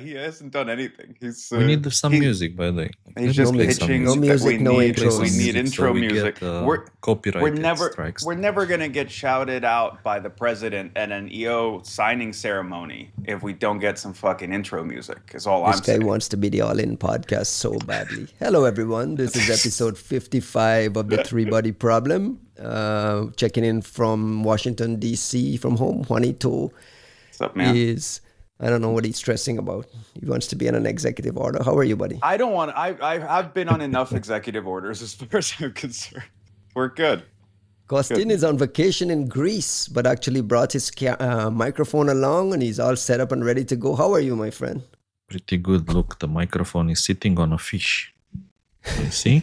He hasn't done anything. We need some music, by the way. He's just pitching. No music, no intros. We need intro so we music. Get, copyright strikes. We're never gonna get shouted out by the president at an EO signing ceremony if we don't get some fucking intro music. Is all I'm saying. This guy wants to be the All-In podcast so badly. Hello, everyone. This is episode 55 of the Three Body Problem. Checking in from Washington D.C. from home. Juanito. What's up, man? I don't know what he's stressing about. He wants to be on an executive order. How are you, buddy? I don't want. I've been on enough executive orders as far as I'm concerned. We're good. Costin is on vacation in Greece, but actually brought his microphone along, and he's all set up and ready to go. How are you, my friend? Pretty good. Look, the microphone is sitting on a fish. You see?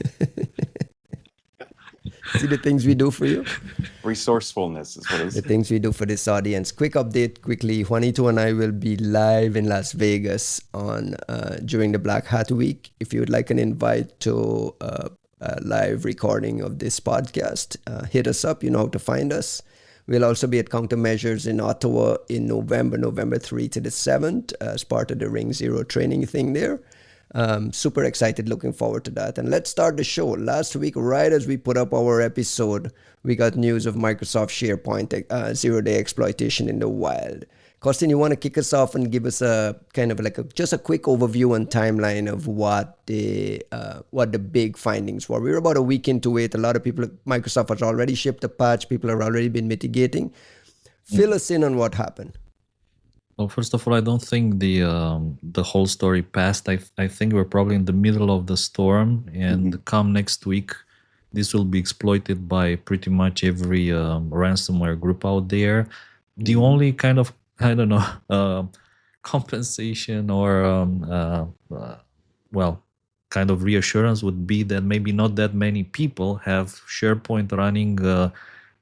See the things we do for you? Resourcefulness is what it is. The things we do for this audience. Quick update quickly. Juanito and I will be live in Las Vegas on during the Black Hat Week. If you would like an invite to a live recording of this podcast, hit us up. You know how to find us. We'll also be at Countermeasures in Ottawa in November 3 to the 7th as part of the Ring Zero training thing there. Super excited, looking forward to that. And let's start the show. Last week, right as we put up our episode, we got news of Microsoft Sharepoint zero-day exploitation in the wild. Costin, you want to kick us off and give us a kind of like just a quick overview and timeline of what the big findings were. We're about a week into it. A lot of people, Microsoft has already shipped a patch. People have already been mitigating. Fill us in on what happened. Well, first of all, I don't think the whole story passed. I think we're probably in the middle of the storm, and come next week, this will be exploited by pretty much every ransomware group out there. The only kind of, I don't know, compensation or, kind of reassurance would be that maybe not that many people have SharePoint running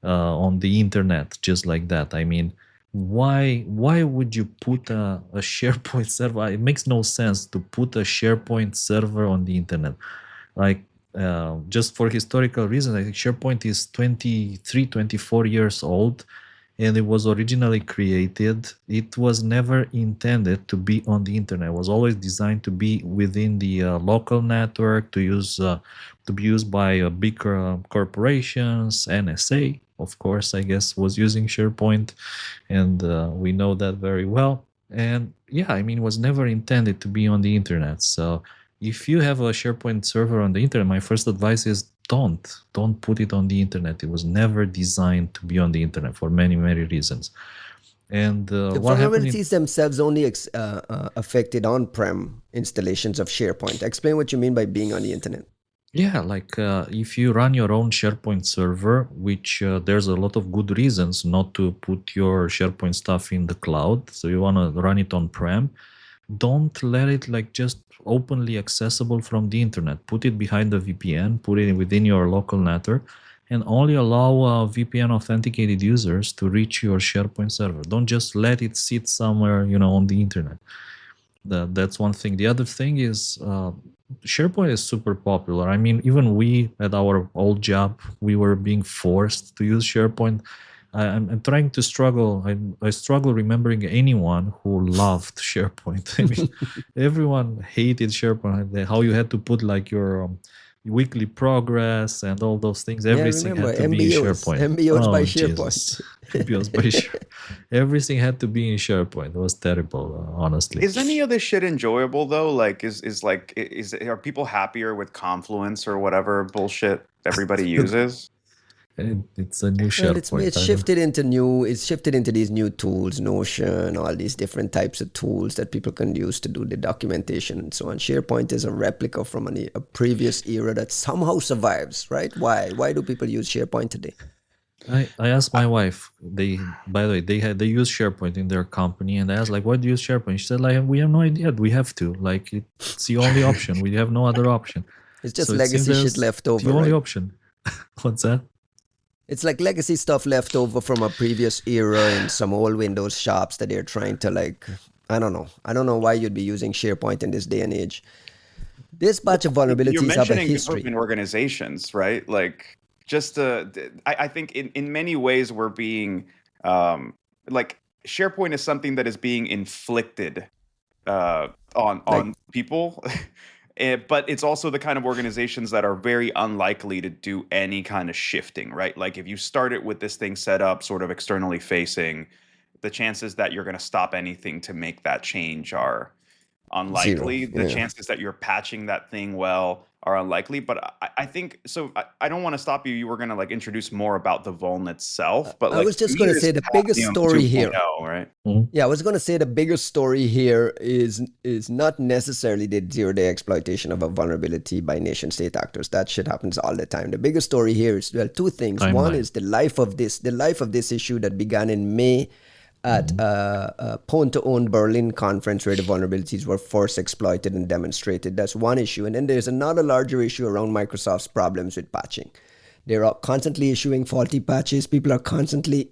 on the internet just like that. I mean, why would you put a SharePoint server? It makes no sense to put a SharePoint server on the internet. Like, just for historical reasons, I think SharePoint is 24 years old, and it was originally created. It was never intended to be on the internet. It was always designed to be within the local network, to be used by bigger corporations. NSA, of course, I guess, was using SharePoint, and we know that very well. And yeah, I mean, it was never intended to be on the internet. So if you have a SharePoint server on the internet, my first advice is don't put it on the internet. It was never designed to be on the internet for many reasons. And the vulnerabilities themselves only affected on-prem installations of SharePoint. Explain what you mean by being on the internet. Yeah, like if you run your own SharePoint server, which there's a lot of good reasons not to put your SharePoint stuff in the cloud, so you want to run it on-prem, don't let it like just openly accessible from the internet. Put it behind the VPN, put it within your local network, and only allow VPN authenticated users to reach your SharePoint server. Don't just let it sit somewhere, on the internet. That's one thing. The other thing is SharePoint is super popular. I mean, even we at our old job, we were being forced to use SharePoint. I'm trying to struggle. I struggle remembering anyone who loved SharePoint. I mean, everyone hated SharePoint. How you had to put like your weekly progress and all those things. Everything had to be in SharePoint. MBOs by SharePoint. MBOs by SharePoint. Everything had to be in SharePoint. It was terrible, honestly. Is any of this shit enjoyable though? Like, are people happier with Confluence or whatever bullshit everybody uses? It's a new SharePoint. Well, it's shifted into these new tools, Notion, all these different types of tools that people can use to do the documentation and so on. SharePoint is a replica from a previous era that somehow survives, right? Why do people use SharePoint today? I asked my wife. By the way, they use SharePoint in their company, and I asked like, "Why do you use SharePoint?" She said, "Like, we have no idea. We have to. Like, it's the only option. We have no other option. It's just legacy shit left over. The only option." What's that? It's like legacy stuff left over from a previous era in some old Windows shops that they're trying to like, I don't know why you'd be using SharePoint in this day and age. This batch of vulnerabilities have a history. Government organizations, right? Like, just I think in many ways we're being like SharePoint is something that is being inflicted on people. But it's also the kind of organizations that are very unlikely to do any kind of shifting, right? Like if you start it with this thing set up sort of externally facing, the chances that you're going to stop anything to make that change are Zero. unlikely. The chances that you're patching that thing well are unlikely. But I think so. I don't want to stop you. You were going to like introduce more about the vuln itself, but I like was to just me, going to this say is the biggest Hafnium story 2.0, here. right? Yeah, I was going to say the bigger story here is not necessarily the zero-day exploitation of a vulnerability by nation-state actors. That shit happens all the time. The bigger story here is, well, two things. One is the life of this issue that began in May at Pwn2Own Berlin conference, where the vulnerabilities were first exploited and demonstrated. That's one issue. And then there's another larger issue around Microsoft's problems with patching. They're constantly issuing faulty patches. People are constantly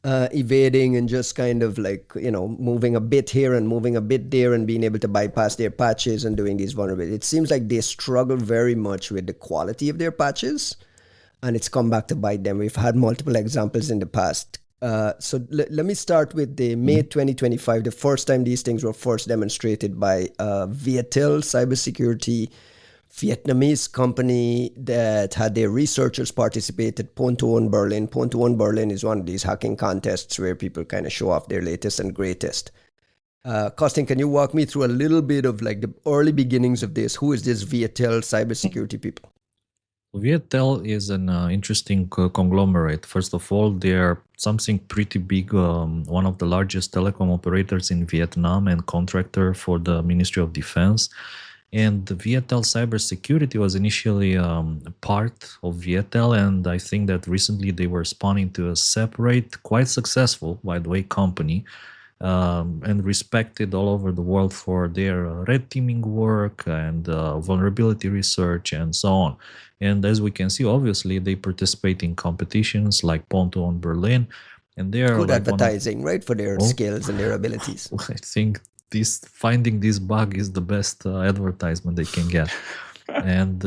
evading and just kind of like, moving a bit here and moving a bit there and being able to bypass their patches and doing these vulnerabilities. It seems like they struggle very much with the quality of their patches, and it's come back to bite them. We've had multiple examples in the past. So let me start with the May 2025, the first time these things were first demonstrated by Viettel Cybersecurity, Vietnamese company that had their researchers participate at Pwn2Own Berlin. Pwn2Own Berlin is one of these hacking contests where people kind of show off their latest and greatest. Costin, can you walk me through a little bit of like the early beginnings of this? Who is this Viettel Cybersecurity people? Viettel is an interesting conglomerate. First of all, they're something pretty big, one of the largest telecom operators in Vietnam and contractor for the Ministry of Defense. And the Viettel Cybersecurity was initially part of Viettel, and I think that recently they were spun into a separate, quite successful, by the way, company, and respected all over the world for their red teaming work and vulnerability research and so on. And as we can see, obviously, they participate in competitions like Pwn2Own Berlin, and they are good like advertising, right, for their skills and their abilities. I think finding this bug is the best advertisement they can get. And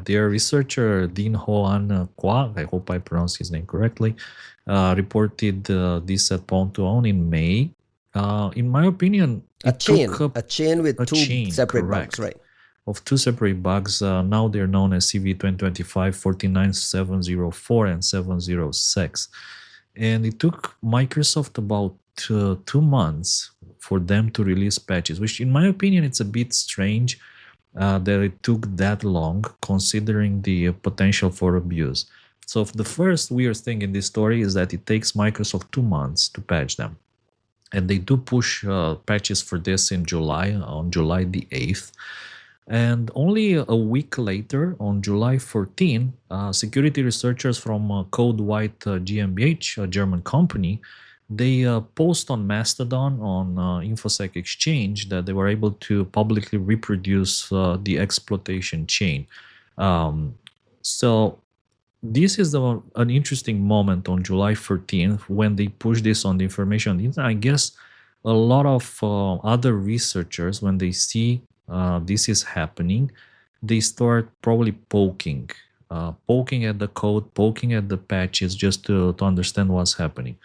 their researcher Dean Hoan Kwa, I hope I pronounced his name correctly, reported this at Pwn2Own in May. In my opinion, a chain with two separate bugs, right? Of two separate bugs. Now they're known as CVE 2025 49704 and 706. And it took Microsoft about 2 months for them to release patches, which in my opinion, it's a bit strange that it took that long considering the potential for abuse. So the first weird thing in this story is that it takes Microsoft 2 months to patch them. And they do push patches for this in July, on July the 8th. And only a week later, on July 14, security researchers from Code White GmbH, a German company, they post on Mastodon on InfoSec Exchange that they were able to publicly reproduce the exploitation chain. So this is an interesting moment on July 14th when they push this on the information. I guess a lot of other researchers, when they see this is happening, they start probably poking at the code, poking at the patches just to understand what's happening.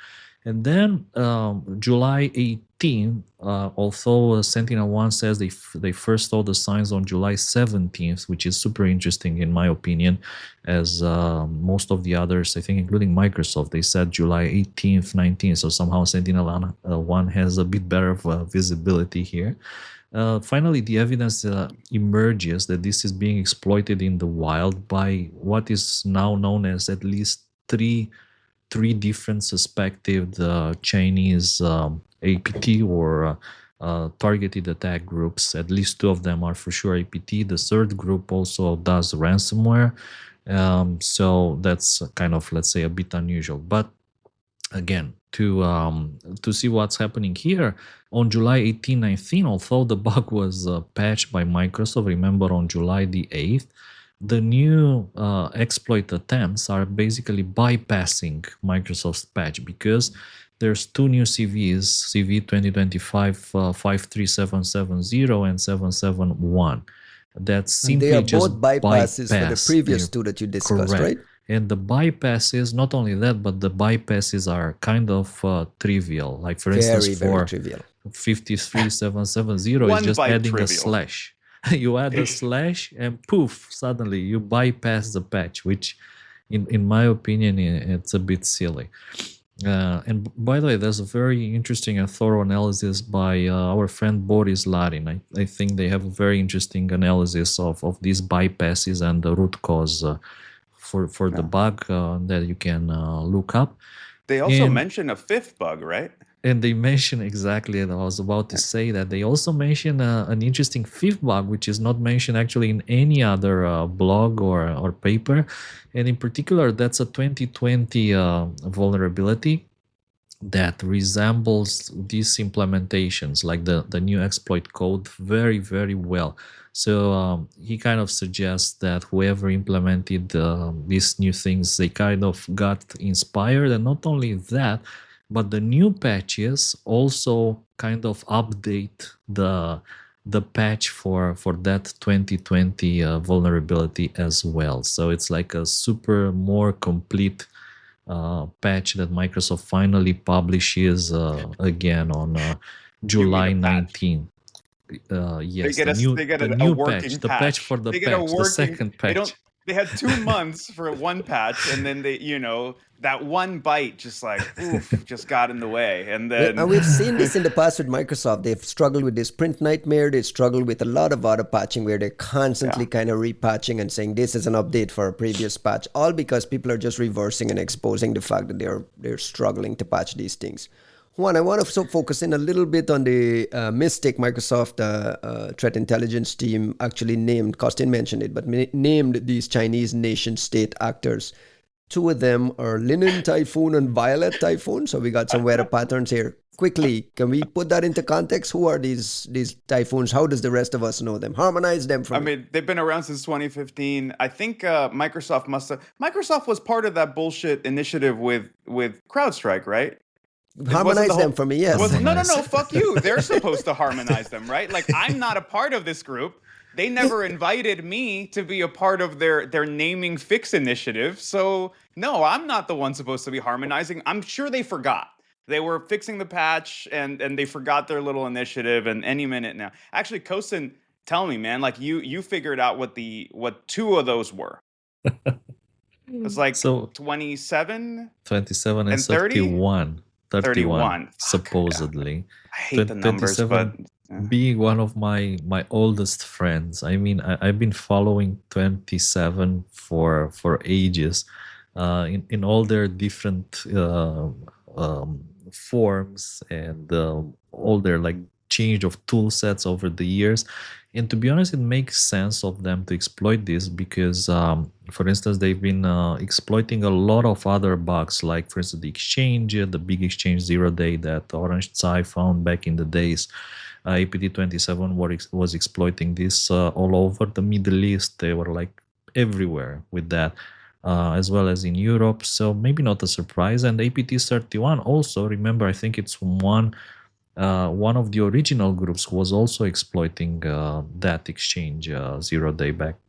And then July 18, although Sentinel-1 says they first saw the signs on July 17th, which is super interesting in my opinion, as most of the others, I think including Microsoft, they said July 18th, 19th, so somehow Sentinel-1 has a bit better visibility here. Finally, the evidence emerges that this is being exploited in the wild by what is now known as at least three different suspected Chinese APT or targeted attack groups. At least 2 of them are for sure APT. The third group also does ransomware. So that's kind of, let's say, a bit unusual. But again, to see what's happening here, on July 18-19, although the bug was patched by Microsoft, remember on July the 8th, the new exploit attempts are basically bypassing Microsoft's patch because there's 2 new CVEs, CVE 2025 53770 and 771. That simply they are just both bypasses for the previous 2 that you discussed, correct. Right? And the bypasses, not only that, but the bypasses are kind of trivial. Like for instance, very trivial. 53770 is One just byte adding a trivial. slash. You add a slash and poof, suddenly you bypass the patch, which in my opinion, it's a bit silly. And by the way, there's a very interesting and thorough analysis by our friend Boris Larin. I think they have a very interesting analysis of these bypasses and the root cause for the bug that you can look up. They also And mention a fifth bug, right? and they mention exactly, and I was about to say that they also mention an interesting fifth bug, which is not mentioned actually in any other blog or paper. And in particular, that's a 2020 vulnerability that resembles these implementations, like the new exploit code, very, very well. So he kind of suggests that whoever implemented these new things, they kind of got inspired. And not only that, but the new patches also kind of update the patch for that 2020 vulnerability as well. So it's like a super more complete patch that Microsoft finally publishes again on July 19. Yes, They get the a new working patch, the patch for the They get a patch, the working. second They don't. patch. They had 2 months for one patch, and then they, that one byte just like oof, just got in the way, and then And we've seen this in the past with Microsoft. They've struggled with this print nightmare. They struggled with a lot of auto patching where they're constantly kind of repatching and saying this is an update for a previous patch, all because people are just reversing and exposing the fact that they're struggling to patch these things. One, I want to focus in a little bit on the mistake Microsoft threat intelligence team actually named. Costin mentioned it, but named these Chinese nation state actors. 2 of them are Linen Typhoon and Violet Typhoon. So we got some weather patterns here. Quickly, can we put that into context? Who are these typhoons? How does the rest of us know them? Harmonize them for me. I mean, they've been around since 2015. I think Microsoft was part of that bullshit initiative with CrowdStrike, right? Harmonize them for me, yes. No, fuck you. They're supposed to harmonize them, right? Like, I'm not a part of this group. They never invited me to be a part of their naming fix initiative. So, no, I'm not the one supposed to be harmonizing. I'm sure they forgot. They were fixing the patch and they forgot their little initiative, and any minute now. Actually, Kosin, tell me, man, like you figured out what 2 of those were. It's like So 27 and 30? 31. 31 supposedly. Yeah. I hate the numbers, but being one of my oldest friends, I mean, I've been following 27 for ages, in all their different forms and all their like change of tool sets over the years. And to be honest, it makes sense of them to exploit this because, for instance, they've been exploiting a lot of other bugs, like, for instance, the exchange, the big exchange 0 day that Orange Tsai found back in the days. APT27 was exploiting this all over the Middle East. They were like everywhere with that, as well as in Europe. So maybe not a surprise. And APT31 also, remember, I think it's one of the original groups who was also exploiting that exchange 0 day back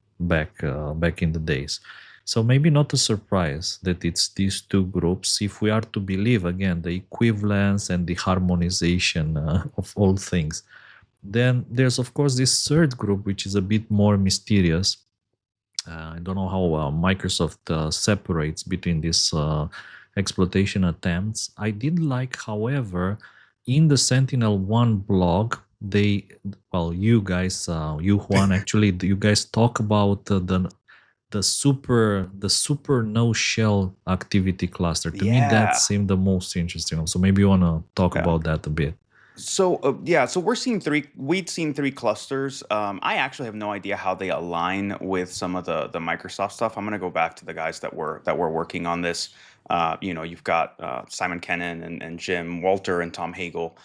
in the days. So maybe not a surprise that it's these 2 groups, if we are to believe again the equivalence and the harmonization of all things. Then there's of course this third group, which is a bit more mysterious. I don't know how Microsoft separates between these exploitation attempts. I did like, however, in the Sentinel-1 blog, you guys, you Juan, actually, you guys talk about the super no shell activity cluster. To me, that seemed the most interesting. So maybe you want to talk about that a bit. So so we'd seen 3 clusters. I actually have no idea how they align with some of the Microsoft stuff. I'm going to go back to the guys that were working on this. You've got Simon Kennan and Jim Walter and Tom Hagel.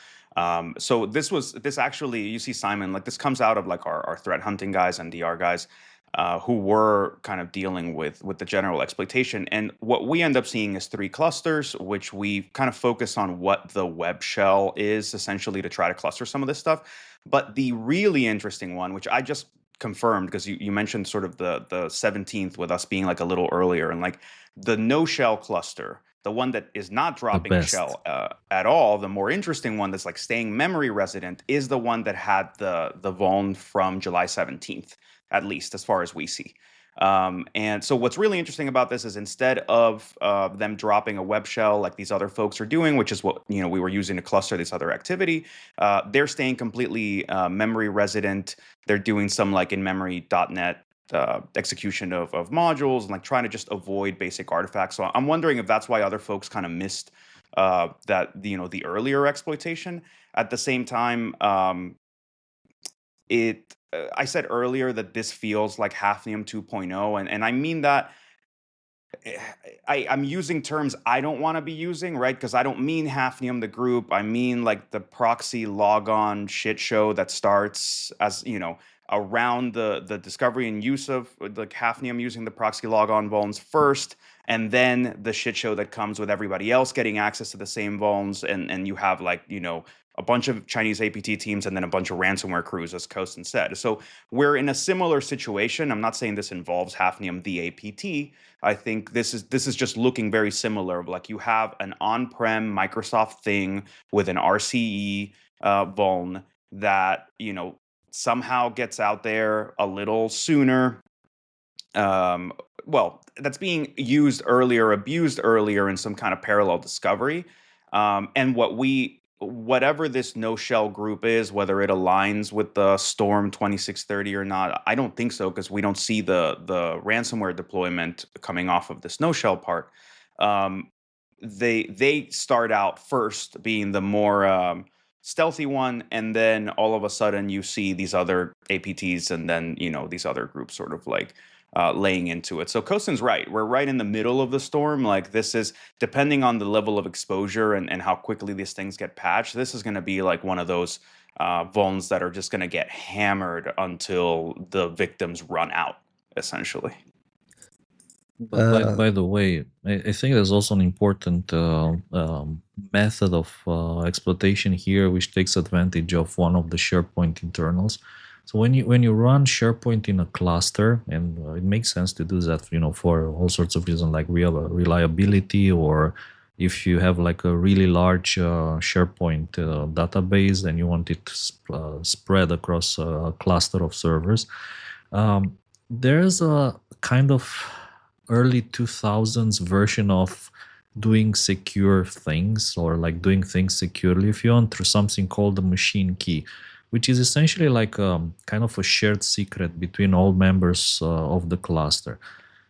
So this actually, you see Simon, like, this comes out of like our threat hunting guys and DR guys, who were kind of dealing with the general exploitation. And what we end up seeing is 3 clusters, which we kind of focus on what the web shell is, essentially, to try to cluster some of this stuff. But the really interesting one, which I just confirmed, because you mentioned sort of the 17th with us being like a little earlier, and like the no shell cluster The one that is not The dropping a best. shell at all, the more interesting one that's like staying memory resident, is the one that had the vuln from July 17th, at least as far as we see. And so what's really interesting about this is instead of them dropping a web shell like these other folks are doing, which is what we were using to cluster this other activity, they're staying completely memory resident. They're doing some like in-memory.net execution of modules and like trying to just avoid basic artifacts. So I'm wondering if that's why other folks kind of missed that the earlier exploitation. At the same time, I said earlier that this feels like Hafnium 2.0, and I mean that I'm using terms I don't want to be using, right? Because I don't mean Hafnium the group. I mean like the proxy logon shit show that starts as around the discovery and use of like Hafnium using the proxy logon vulns first, and then the shit show that comes with everybody else getting access to the same vulns, and you have like a bunch of Chinese APT teams and then a bunch of ransomware crews, as Kosten said. So we're in a similar situation. I'm not saying this involves Hafnium the APT. I think this is just looking very similar. Like you have an on-prem Microsoft thing with an RCE vuln that somehow gets out there a little sooner. Well, that's being used earlier, abused earlier in some kind of parallel discovery. And whatever this no shell group is, whether it aligns with the Storm 2630 or not, I don't think so, because we don't see the ransomware deployment coming off of this no shell part. They start out first being the more stealthy one, and then all of a sudden you see these other APTs and then these other groups sort of like laying into it. So Kosten's right. We're right in the middle of the storm. Like this is, depending on the level of exposure and how quickly these things get patched, this is going to be like one of those vulns that are just going to get hammered until the victims run out, essentially. But by the way, I think there's also an important method of exploitation here, which takes advantage of one of the Sharepoint internals. So when you run Sharepoint in a cluster, and it makes sense to do that, for all sorts of reasons, like reliability, or if you have like a really large Sharepoint database and you want it spread across a cluster of servers, there's a kind of early 2000s version of doing secure things, or like doing things securely, if you want, through something called the machine key, which is essentially like kind of a shared secret between all members of the cluster.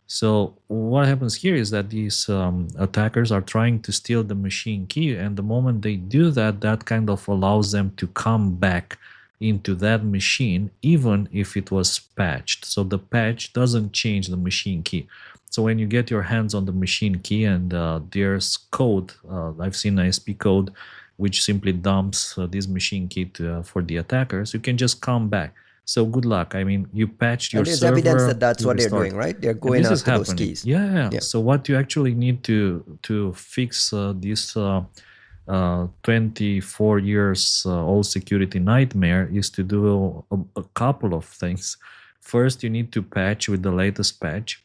So what happens here is that these attackers are trying to steal the machine key, and the moment they do that, that kind of allows them to come back into that machine, even if it was patched. So the patch doesn't change the machine key. So when you get your hands on the machine key and there's code, I've seen ASP code, which simply dumps this machine key for the attackers, you can just come back. So good luck. I mean, you patched your server. And there's evidence that that's what they're doing, right? They're going after those keys. Yeah. So what you actually need to fix this 24 years old security nightmare is to do a couple of things. First, you need to patch with the latest patch.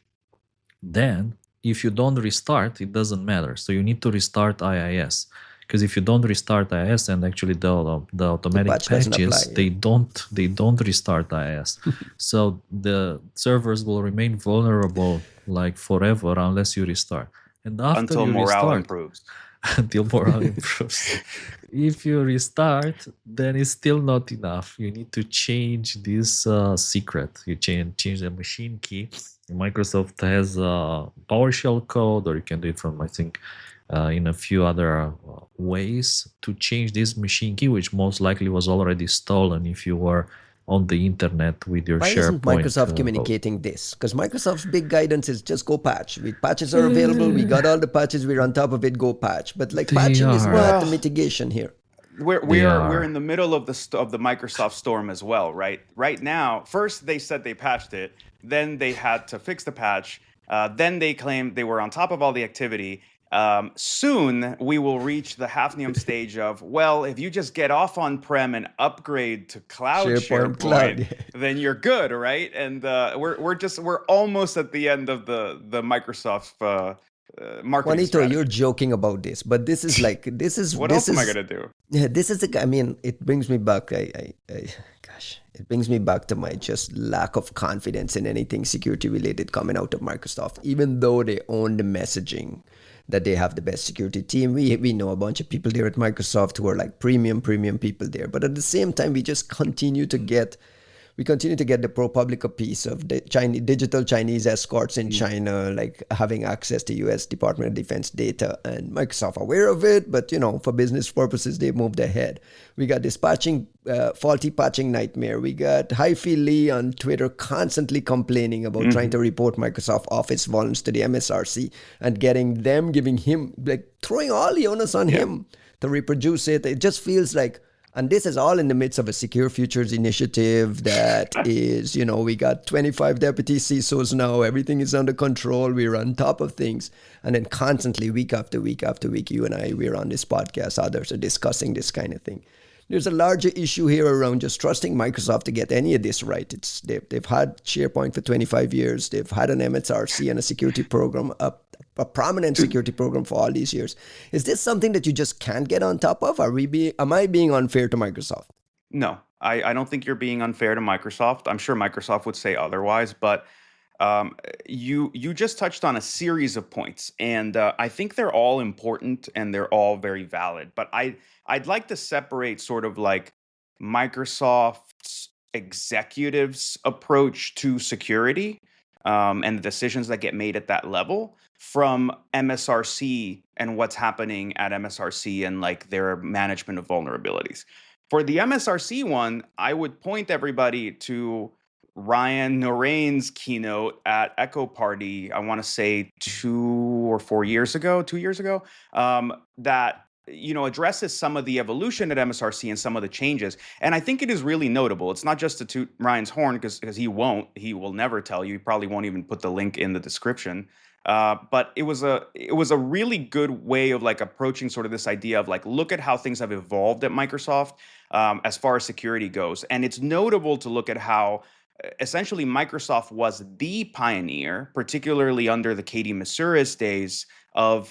Then, if you don't restart, it doesn't matter. So you need to restart IIS, because if you don't restart IIS, and actually the automatic patches, they don't restart IIS. So the servers will remain vulnerable like forever unless you restart. And after until morale improves. Until morale improves. If you restart, then it's still not enough. You need to change this secret. You change the machine key. Microsoft has PowerShell code, or you can do it from, I think, in a few other ways to change this machine key, which most likely was already stolen if you were on the internet with your SharePoint. Why isn't Microsoft communicating this? Because Microsoft's big guidance is just go patch. Patches are available. We got all the patches. We're on top of it. Go patch. But like patching is not the mitigation here. We're in the middle of the Microsoft storm as well, right? Right now, first they said they patched it, then they had to fix the patch, then they claimed they were on top of all the activity. Soon we will reach the Hafnium stage of, well, if you just get off on-prem and upgrade to SharePoint, then you're good, right? And we're almost at the end of the Microsoft marketing Juanito, strategy. you're joking about this, but this is What else am I gonna do? Yeah, this is I mean, it brings me back. Gosh, it brings me back to my just lack of confidence in anything security related coming out of Microsoft. Even though they own the messaging that they have the best security team, we know a bunch of people there at Microsoft who are like premium people there. But at the same time, we continue to get the ProPublica piece of the digital Chinese escorts in China, like having access to U.S. Department of Defense data, and Microsoft aware of it, but for business purposes, they moved ahead. We got this faulty patching nightmare. We got Hi-Fi Lee on Twitter constantly complaining about trying to report Microsoft Office vulns to the MSRC and giving him, like throwing all the onus on him to reproduce it. It just feels like. And this is all in the midst of a Secure Futures initiative that is, we got 25 deputy CISOs now. Everything is under control. We're on top of things. And then constantly, week after week after week, you and I, we're on this podcast. Others are discussing this kind of thing. There's a larger issue here around just trusting Microsoft to get any of this right. They've had SharePoint for 25 years. They've had an MSRC and a security program, a prominent security program for all these years. Is this something that you just can't get on top of? Am I being unfair to Microsoft? No, I don't think you're being unfair to Microsoft. I'm sure Microsoft would say otherwise, but you just touched on a series of points, and I think they're all important and they're all very valid. But I'd like to separate sort of like Microsoft's executives' approach to security and the decisions that get made at that level from MSRC and what's happening at MSRC and like their management of vulnerabilities. For the MSRC one, I would point everybody to Ryan Narain's keynote at Echo Party, I want to say 2 years ago, that addresses some of the evolution at MSRC and some of the changes. And I think it is really notable. It's not just to toot Ryan's horn, because he will never tell you. He probably won't even put the link in the description. But it was a really good way of like approaching sort of this idea of like, look at how things have evolved at Microsoft as far as security goes. And it's notable to look at how essentially Microsoft was the pioneer, particularly under the Katie Masuris days, of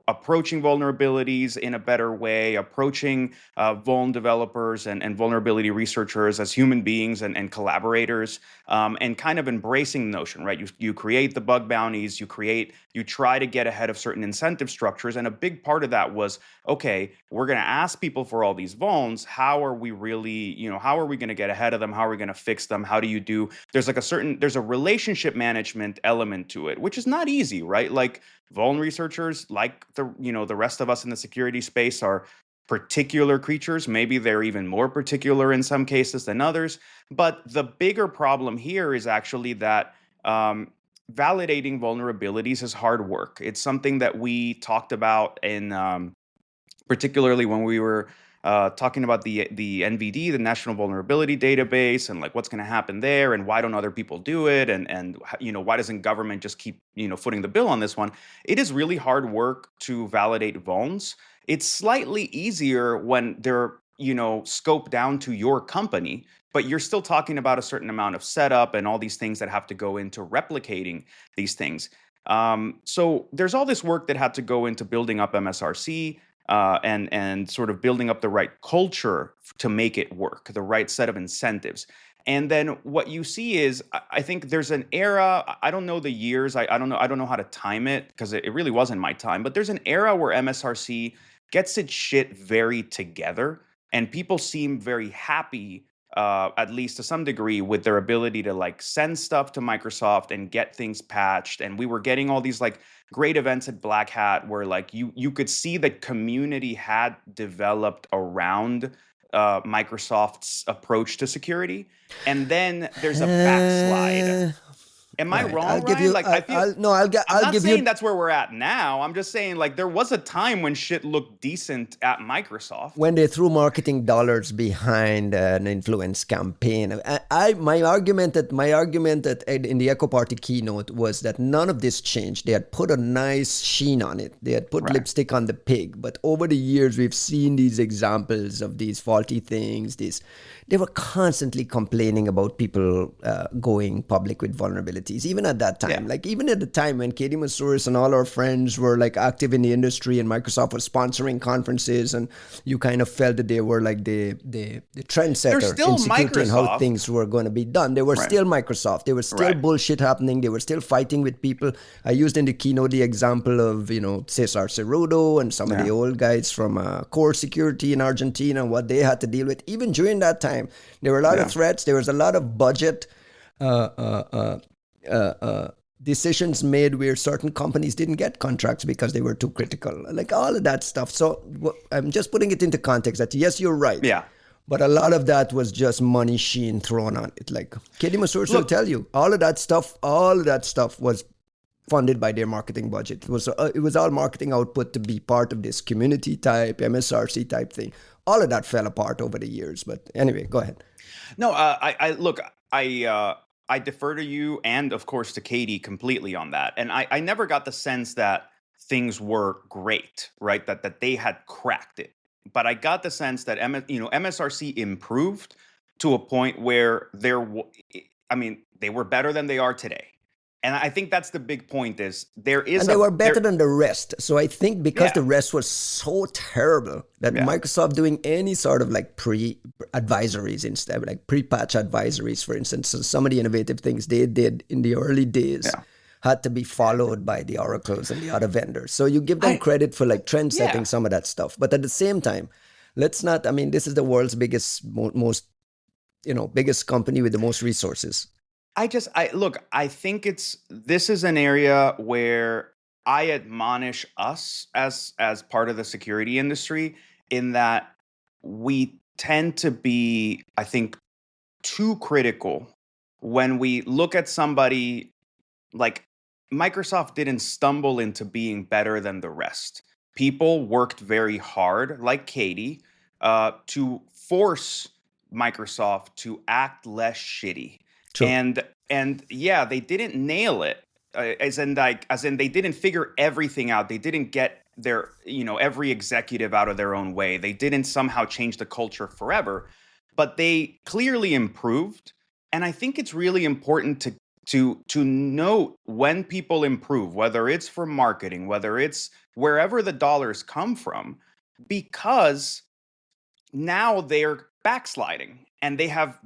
approaching vulnerabilities in a better way, approaching vuln developers and vulnerability researchers as human beings and collaborators, and kind of embracing the notion, right? You create the bug bounties, you try to get ahead of certain incentive structures, and a big part of that was, okay, we're going to ask people for all these vulns. How are we going to get ahead of them? How are we going to fix them? How do you do? There's a relationship management element to it, which is not easy, right? Like vuln researchers, like the rest of us in the security space, are particular creatures. Maybe they're even more particular in some cases than others. But the bigger problem here is actually that validating vulnerabilities is hard work. It's something that we talked about in particularly when we were talking about the NVD, the National Vulnerability Database, and like what's going to happen there, and why don't other people do it, and why doesn't government just keep footing the bill on this one? It is really hard work to validate vulns. It's slightly easier when they're scoped down to your company, but you're still talking about a certain amount of setup and all these things that have to go into replicating these things. So there's all this work that had to go into building up MSRC. And sort of building up the right culture to make it work, the right set of incentives. And then what you see is, I think there's an era, I don't know the years, I don't know how to time it, because it really wasn't my time, but there's an era where MSRC gets its shit very together, and people seem very happy, at least to some degree, with their ability to like send stuff to Microsoft and get things patched. And we were getting all these like great events at Black Hat where like you could see that community had developed around Microsoft's approach to security. And then there's a backslide. Am I wrong, I'll give Ryan? you. Like, I'm not saying that's where we're at now. I'm just saying like there was a time when shit looked decent at Microsoft. When they threw marketing dollars behind an influence campaign. My argument in the Echo Party keynote was that none of this changed. They had put a nice sheen on it. They had put lipstick on the pig. But over the years, we've seen these examples of these faulty things, these they were constantly complaining about people going public with vulnerabilities, even at that time. Yeah. Like even at the time when Katie Masouris and all our friends were like active in the industry and Microsoft was sponsoring conferences, and you kind of felt that they were like the trendsetter still in security and how Microsoft. things were going to be done. They were Right. still Microsoft. There was still Right. bullshit happening. They were still fighting with people. I used in the keynote the example of, Cesar Cerudo and some of the Yeah. old guys from Core Security in Argentina and what they had to deal with. Even during that time, there were a lot Yeah. of threats. There was a lot of budget decisions made where certain companies didn't get contracts because they were too critical. Like all of that stuff. So I'm just putting it into context that yes, you're right. Yeah. But a lot of that was just money sheen thrown on it. Like Katie Masouris will tell you, all of that stuff was funded by their marketing budget. It was all marketing output to be part of this community type, MSRC type thing. All of that fell apart over the years. But anyway, go ahead. No, I defer to you and of course to Katie completely on that. And I never got the sense that things were great, right? That they had cracked it. But I got the sense that MSRC improved to a point where they were better than they are today. And I think that's the big point is there is. And they were better than the rest. So I think because the rest was so terrible that Microsoft doing any sort of like pre-advisories instead, like pre-patch advisories, for instance, so some of the innovative things they did in the early days had to be followed by the Oracles and the other vendors. So you give them credit for like trend setting some of that stuff. But at the same time, let's not, this is the world's biggest, most, biggest company with the most resources. I think this is an area where I admonish us as part of the security industry in that we tend to be, I think, too critical when we look at somebody like Microsoft didn't stumble into being better than the rest. People worked very hard, like Katie, to force Microsoft to act less shitty. True. And yeah, they didn't nail it, as in they didn't figure everything out. They didn't get their every executive out of their own way. They didn't somehow change the culture forever, but they clearly improved. And I think it's really important to note when people improve, whether it's for marketing, whether it's wherever the dollars come from, because now they're backsliding and they have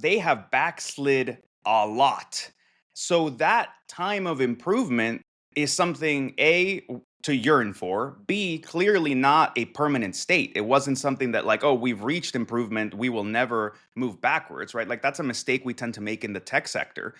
backslid a lot. So that time of improvement is something to yearn for, B, clearly not a permanent state. It wasn't something that like, oh, we've reached improvement, we will never move backwards, right? Like that's a mistake we tend to make in the tech sector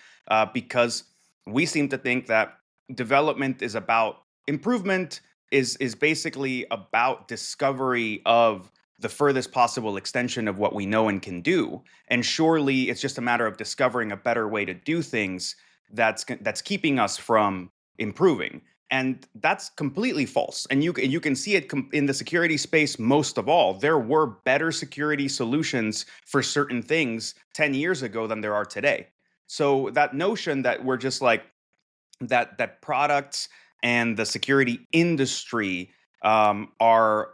because we seem to think that development is about improvement, is basically about discovery of the furthest possible extension of what we know and can do. And surely it's just a matter of discovering a better way to do things that's keeping us from improving. And that's completely false. And you can see it in the security space most of all. There were better security solutions for certain things 10 years ago than there are today. So that notion that we're just like that products and the security industry are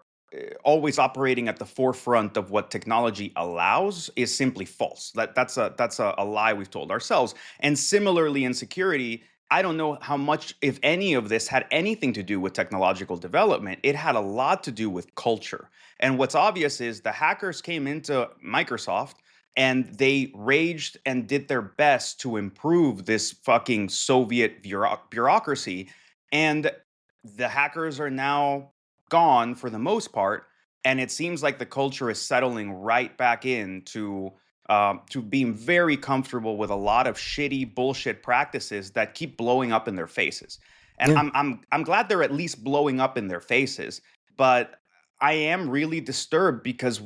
always operating at the forefront of what technology allows is simply false. That's a lie we've told ourselves. And similarly in security, I don't know how much, if any of this had anything to do with technological development. It had a lot to do with culture. And what's obvious is the hackers came into Microsoft and they raged and did their best to improve this fucking Soviet bureaucracy. And the hackers are now gone for the most part. And it seems like the culture is settling right back into to being very comfortable with a lot of shitty bullshit practices that keep blowing up in their faces. And I'm glad they're at least blowing up in their faces, but I am really disturbed because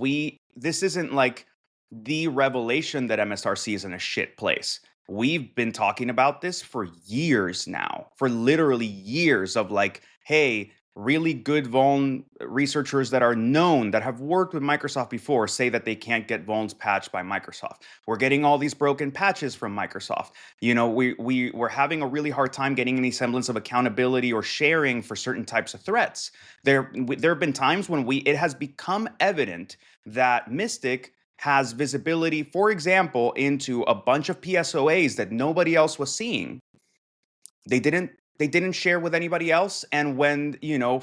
this isn't like the revelation that MSRC is in a shit place. We've been talking about this for years now, for literally years of like, hey, really good vuln researchers that are known, that have worked with Microsoft before, say that they can't get vulns patched by Microsoft. We're getting all these broken patches from Microsoft. We're having a really hard time getting any semblance of accountability or sharing for certain types of threats. There have been times when it has become evident that Mystic has visibility, for example, into a bunch of PSOAs that nobody else was seeing. They didn't share with anybody else, and when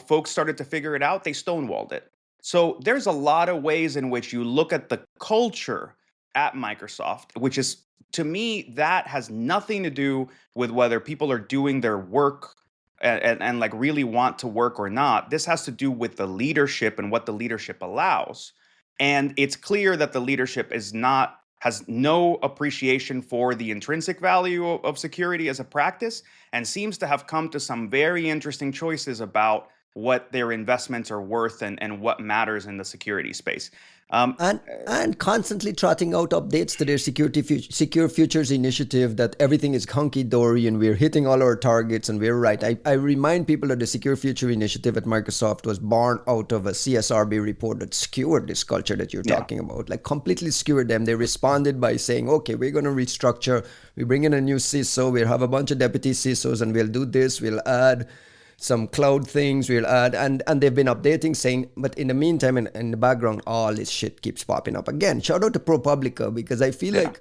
folks started to figure it out, they stonewalled it. So there's a lot of ways in which you look at the culture at Microsoft, which is, to me, that has nothing to do with whether people are doing their work and like really want to work or not. This has to do with the leadership and what the leadership allows. And it's clear that the leadership has no appreciation for the intrinsic value of security as a practice, and seems to have come to some very interesting choices about what their investments are worth and what matters in the security space. And constantly trotting out updates to their Secure Futures initiative that everything is hunky-dory and we're hitting all our targets and we're right. I remind people that the Secure Future initiative at Microsoft was born out of a CSRB report that skewered this culture that you're talking about, like completely skewered them. They responded by saying, okay, we're going to restructure. We bring in a new CISO. We'll have a bunch of deputy CISOs and we'll do this. We'll add some cloud things we'll add, and they've been updating saying, but in the meantime, in the background, all this shit keeps popping up again. Shout out to ProPublica, because I feel like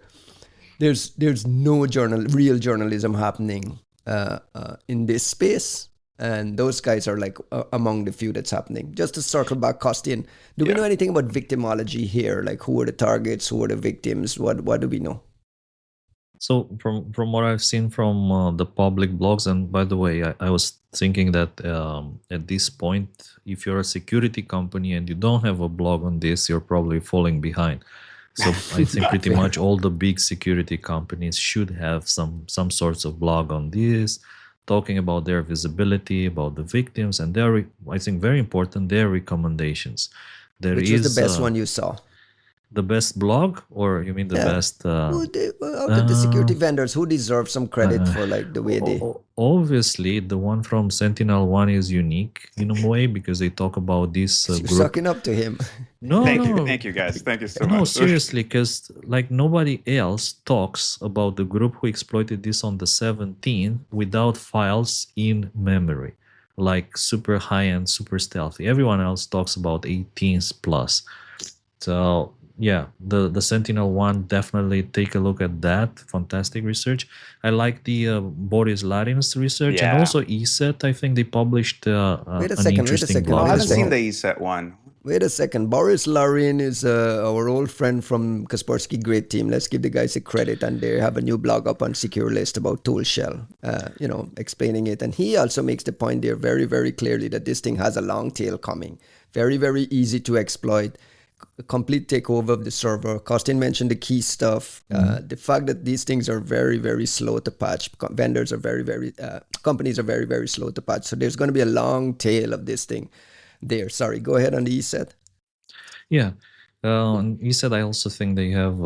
there's no real journalism happening in this space, and those guys are like among the few that's happening. Just to circle back, Kostin, do we know anything about victimology here? Like, who are the targets, who are the victims? What do we know? So from what I've seen from the public blogs, and by the way, I was thinking that at this point, if you're a security company and you don't have a blog on this, you're probably falling behind. So I think pretty much all the big security companies should have some sorts of blog on this, talking about their visibility, about the victims, and their, I think very important, their recommendations. Which was the best one you saw? The best blog, or you mean the best? Out of the security vendors, who deserves some credit for like the way they? Obviously, the one from Sentinel-1 is unique in a way because they talk about this You're group. Sucking up to him. No, thank you guys, thank you so much. No, seriously, because like nobody else talks about the group who exploited this on the 17th without files in memory, like super high-end, super stealthy. Everyone else talks about 18s plus. So yeah, the Sentinel-1, definitely take a look at that. Fantastic research. I like the Boris Larin's research, and also ESET. I think they published an interesting blog. I haven't seen the ESET one. Wait a second. Boris Larin is our old friend from Kaspersky Great Team. Let's give the guys a credit. And they have a new blog up on Secure List about Toolshell, explaining it. And he also makes the point there very, very clearly that this thing has a long tail coming. Very, very easy to exploit. Complete takeover of the server. Kostin mentioned the key stuff. The fact that these things are very, very slow to patch. Vendors are companies are very, very slow to patch. So there's going to be a long tail of this thing there. Sorry, go ahead on the ESET. Yeah. On ESET, I also think they have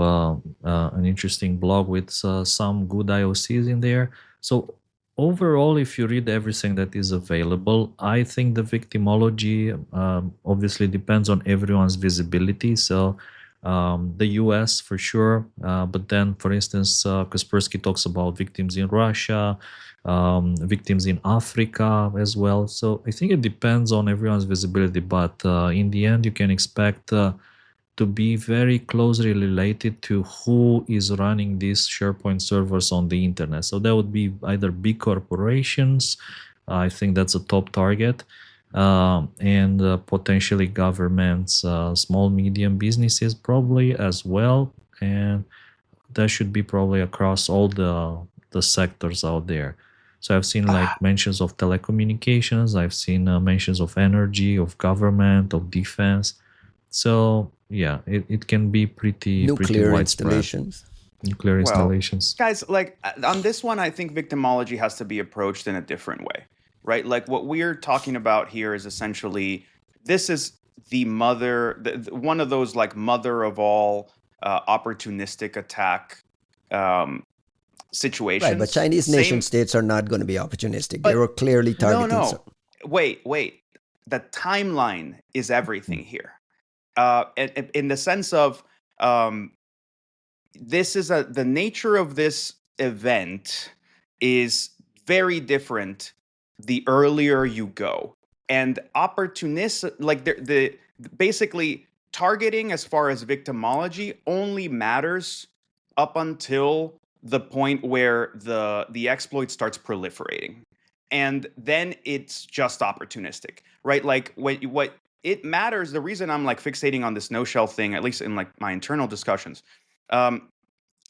an interesting blog with some good IOCs in there. So overall, if you read everything that is available, I think the victimology obviously depends on everyone's visibility. So the US for sure, but then, for instance, Kaspersky talks about victims in Russia, victims in Africa as well. So I think it depends on everyone's visibility, but in the end, you can expect to be very closely related to who is running these SharePoint servers on the internet. So that would be either big corporations, I think that's a top target, and potentially governments, small, medium businesses probably as well. And that should be probably across all the sectors out there. So I've seen like mentions of telecommunications, I've seen mentions of energy, of government, of defense. So yeah, it can be pretty widespread. Nuclear installations. Guys, like on this one, I think victimology has to be approached in a different way, right? Like what we're talking about here is essentially, this is the one of those like mother of all opportunistic attack situations. Right, but Chinese nation states are not going to be opportunistic. They were clearly targeting. No. Wait. The timeline is everything here. In the sense of this is the nature of this event is very different the earlier you go, and opportunists like the basically targeting as far as victimology only matters up until the point where the exploit starts proliferating, and then it's just opportunistic, right? Like what it matters, the reason I'm like fixating on this no shell thing, at least in like my internal discussions, um,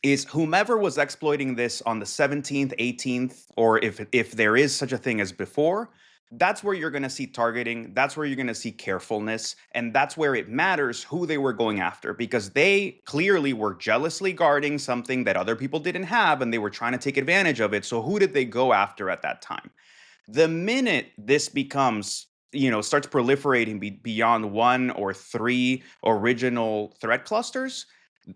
is whomever was exploiting this on the 17th, 18th, or if there is such a thing as before, that's where you're going to see targeting, that's where you're going to see carefulness, and that's where it matters who they were going after, because they clearly were jealously guarding something that other people didn't have, and they were trying to take advantage of it. So who did they go after at that time? The minute this becomes, starts proliferating beyond 1 or 3 original threat clusters,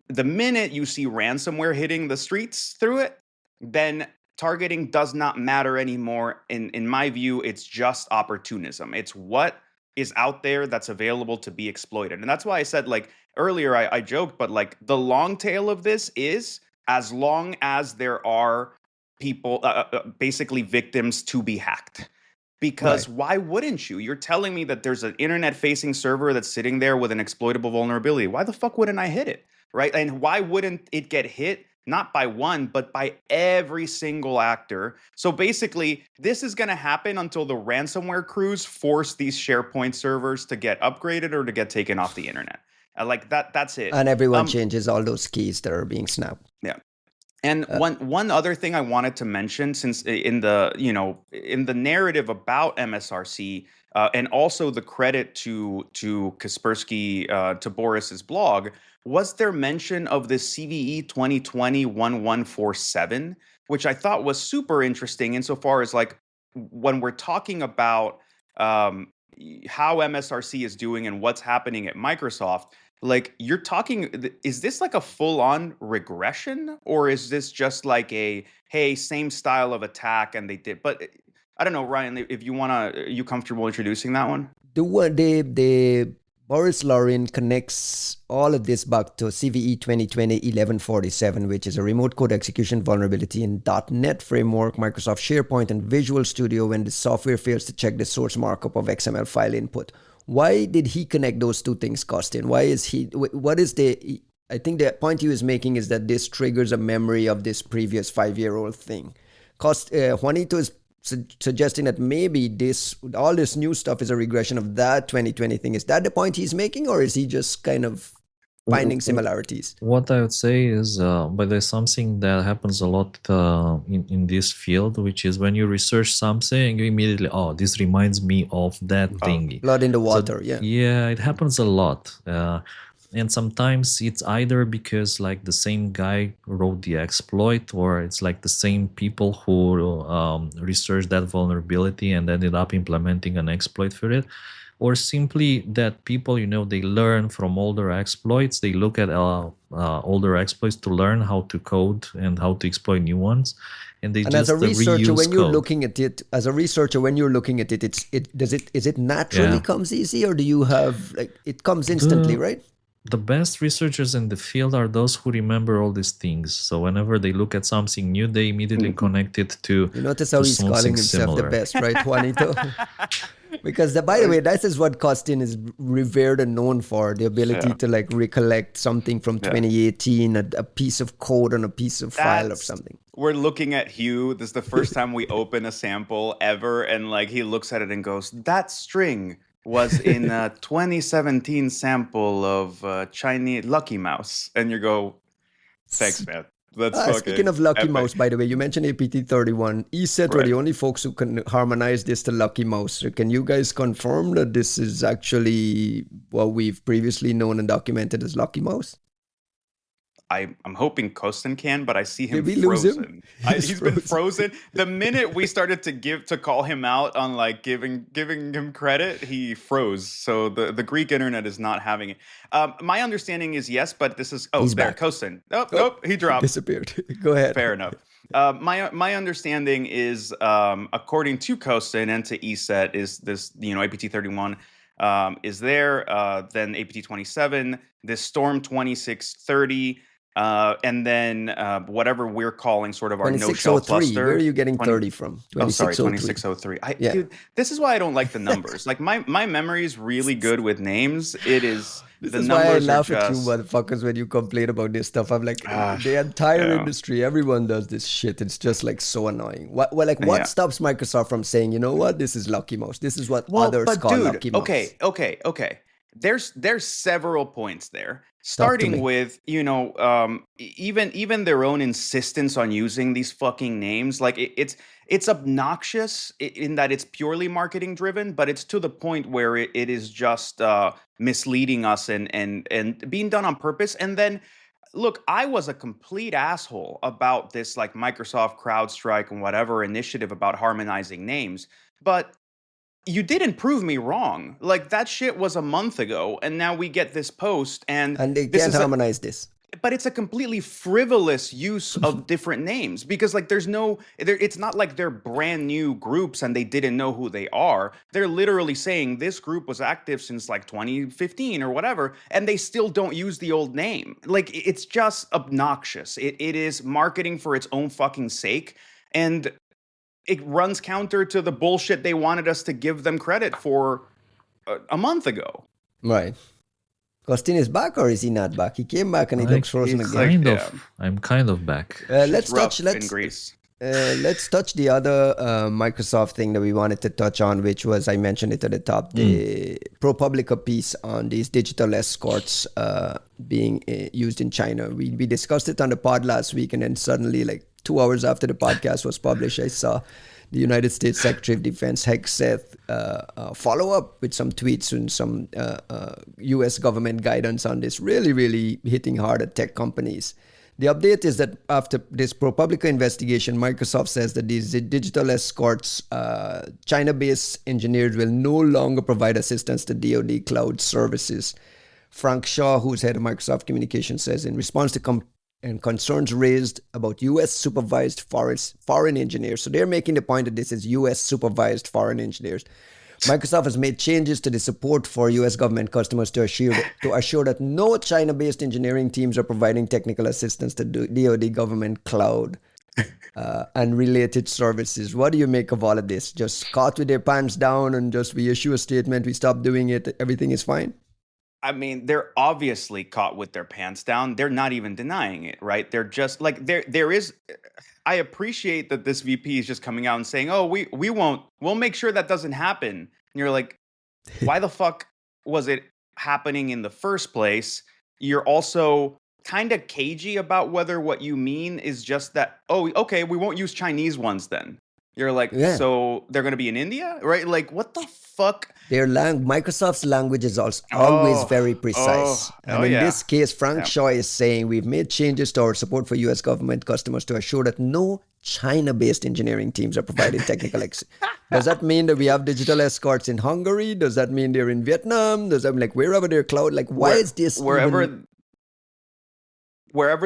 the minute you see ransomware hitting the streets through it, then targeting does not matter anymore. In my view, it's just opportunism. It's what is out there that's available to be exploited. And that's why I said, like earlier, I joked, but like the long tail of this is as long as there are people, basically victims to be hacked. Because why wouldn't you? You're telling me that there's an internet-facing server that's sitting there with an exploitable vulnerability. Why the fuck wouldn't I hit it? Right? And why wouldn't it get hit? Not by one, but by every single actor. So basically, this is going to happen until the ransomware crews force these SharePoint servers to get upgraded or to get taken off the internet. Like that's it. And everyone changes all those keys that are being snapped. Yeah. And one other thing I wanted to mention, since in the narrative about MSRC, and also the credit to Kaspersky, to Boris's blog, was there mention of the CVE 2020-1147, which I thought was super interesting insofar as like when we're talking about how MSRC is doing and what's happening at Microsoft. Like you're talking, is this like a full-on regression, or is this just like a, hey, same style of attack and they did? But I don't know, Ryan, if you wanna, are you comfortable introducing that one? The Boris Laurin connects all of this back to CVE 2020-1147, which is a remote code execution vulnerability in .NET framework, Microsoft SharePoint, and Visual Studio when the software fails to check the source markup of XML file input. Why did he connect those two things, Costin? Why is he, what is the, I think the point he was making is that this triggers a memory of this previous 5-year-old thing. Juanito is suggesting that maybe all this new stuff is a regression of that 2020 thing. Is that the point he's making, or is he just kind of finding similarities? What I would say is, but there's something that happens a lot in this field, which is when you research something, you immediately, oh, this reminds me of that thingy. Blood in the water, so, yeah. Yeah, it happens a lot. And sometimes it's either because like the same guy wrote the exploit, or it's like the same people who researched that vulnerability and ended up implementing an exploit for it. Or simply that people, they learn from older exploits. They look at older exploits to learn how to code and how to exploit new ones. And they just as a researcher, when you're code. looking at it, is it naturally comes easy, or do you have like it comes instantly, right? The best researchers in the field are those who remember all these things. So whenever they look at something new, they immediately connect it to. You notice how he's calling himself the best, right, Juanito? Because by the way, that is what Costin is revered and known for, the ability to like recollect something from 2018, a piece of code on a piece of file or something. We're looking at Hugh. This is the first time we open a sample ever, and like he looks at it and goes, that string was in a 2017 sample of Chinese Lucky Mouse. And you go, thanks, man. That's speaking of Lucky epic. Mouse, by the way, you mentioned APT31. ESET were the only folks who can harmonize this to Lucky Mouse. So can you guys confirm that this is actually what we've previously known and documented as Lucky Mouse? I'm hoping Kostin can, but I see him Did we frozen. lose him? He's been frozen. The minute we started to call him out on like giving him credit, he froze. So the Greek internet is not having it. My understanding is yes, but this is he's there, back. Kostin. Nope, he dropped. Disappeared. Go ahead. Fair enough. My understanding is, according to Kostin and to ESET, is this APT31 is there. Then APT27, this Storm 2630. And then whatever we're calling sort of our no-shell 2603. cluster. Where are you getting 20 30 from? Oh, sorry, 2603. 2603. Yeah. Dude, this is why I don't like the numbers. Like my memory is really good with names. It is This the is why I numbers are laugh at you just motherfuckers when you complain about this stuff. I'm like, the entire yeah. industry, everyone does this shit. It's just like so annoying. What Yeah. stops Microsoft from saying, you know what, this is Lucky Mouse. This is what Well, others but call dude, Lucky Mouse. okay. There's several points there. Talk to Starting me. with, even their own insistence on using these fucking names, like it's obnoxious in that it's purely marketing driven, but it's to the point where it is just misleading us and being done on purpose. And then look, I was a complete asshole about this like Microsoft CrowdStrike and whatever initiative about harmonizing names, but you didn't prove me wrong. Like that shit was a month ago, and now we get this post, and They this can't is harmonize this. but it's a completely frivolous use of different names because like it's not like they're brand new groups and they didn't know who they are. They're literally saying this group was active since like 2015 or whatever, and they still don't use the old name. Like it's just obnoxious. It is marketing for its own fucking sake, and it runs counter to the bullshit they wanted us to give them credit for a month ago. Right. Costin is back or is he not back? He came back and he looks frozen again. I'm kind of back. Let's touch the other Microsoft thing that we wanted to touch on, which was, I mentioned it at the top, the ProPublica piece on these digital escorts being used in China. We discussed it on the pod last week, and then suddenly, like 2 hours after the podcast was published, I saw the United States Secretary of Defense Hegseth follow up with some tweets and some US government guidance on this, really, really hitting hard at tech companies. The update is that after this ProPublica investigation, Microsoft says that these digital escorts, China-based engineers will no longer provide assistance to DoD cloud services. Frank Shaw, who's head of Microsoft Communications, says in response to concerns raised about U.S. supervised foreign engineers. So they're making the point that this is U.S. supervised foreign engineers. Microsoft has made changes to the support for U.S. government customers to assure that no China-based engineering teams are providing technical assistance to DoD government cloud and related services. What do you make of all of this? Just caught with their pants down and just we issue a statement, we stop doing it, everything is fine? I mean, they're obviously caught with their pants down. They're not even denying it, right? They're just like there is. I appreciate that this VP is just coming out and saying, "Oh, we'll make sure that doesn't happen." And you're like, why the fuck was it happening in the first place? You're also kind of cagey about whether what you mean is just that. Oh, okay, we won't use Chinese ones then. You're like, so they're going to be in India, right? Like, what the fuck? Microsoft's language is always very precise. And in this case, Frank Shaw is saying we've made changes to our support for U.S. government customers to assure that no China-based engineering teams are providing technical Does that mean that we have digital escorts in Hungary? Does that mean they're in Vietnam? Does that mean like wherever they're cloud? Like why is this wherever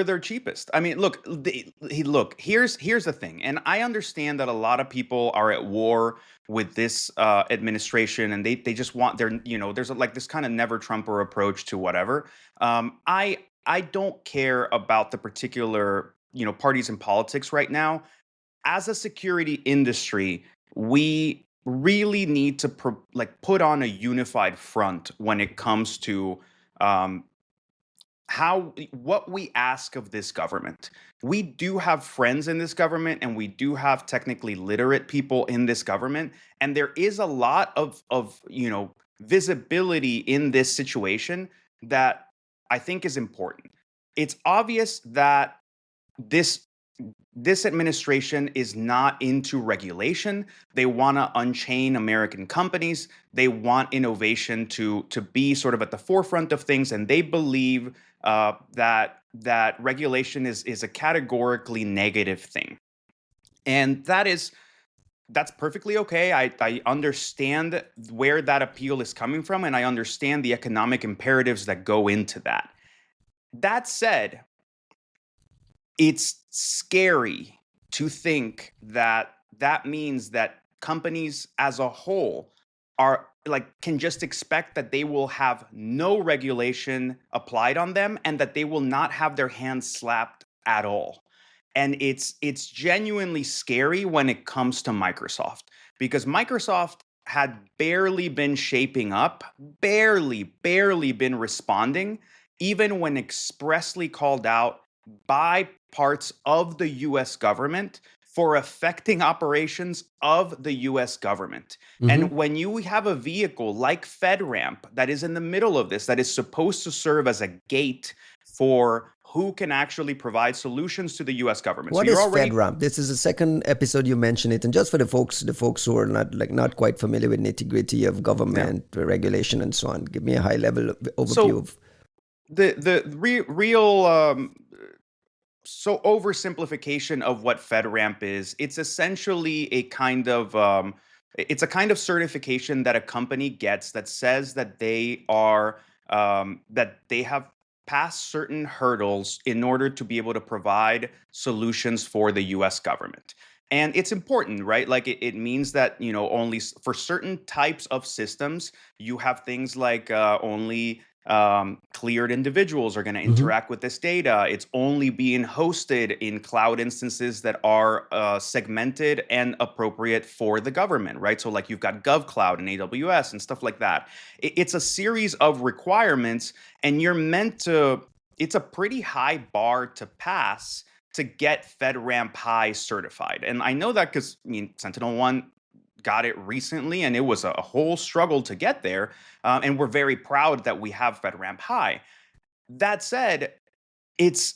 they're cheapest? I mean, look, here's the thing. And I understand that a lot of people are at war with this administration and they just want there's like this kind of never Trumper approach to whatever. I don't care about the particular, parties in politics right now. As a security industry, we really need to put on a unified front when it comes to what we ask of this government. We do have friends in this government and we do have technically literate people in this government, and there is a lot of visibility in this situation that I think is important. It's obvious that this administration is not into regulation. They want to unchain American companies. They want innovation to be sort of at the forefront of things, and they believe that regulation is a categorically negative thing, and that's perfectly okay. I understand where that appeal is coming from, and I understand the economic imperatives that go into that. That said, it's scary to think that means that companies as a whole are like can just expect that they will have no regulation applied on them and that they will not have their hands slapped at all. And it's genuinely scary when it comes to Microsoft, because Microsoft had barely been shaping up, barely been responding, even when expressly called out by parts of the US government for affecting operations of the US government. And when you have a vehicle like FedRAMP that is in the middle of this, that is supposed to serve as a gate for who can actually provide solutions to the US government. What is FedRAMP? This is the second episode you mentioned it. And just for the folks who are not quite familiar with nitty-gritty of government regulation and so on, give me a high-level overview of So oversimplification of what FedRAMP is, it's essentially a kind of certification that a company gets that says that they are that they have passed certain hurdles in order to be able to provide solutions for the US government. And it's important, right? Like it means that, only for certain types of systems, you have things like only cleared individuals are going to interact with this data. It's only being hosted in cloud instances that are segmented and appropriate for the government, right? So like you've got GovCloud and AWS and stuff like that. It's a series of requirements, and it's a pretty high bar to pass to get FedRAMP High certified. And I know that because, SentinelOne got it recently, and it was a whole struggle to get there. And we're very proud that we have FedRAMP High. That said, it's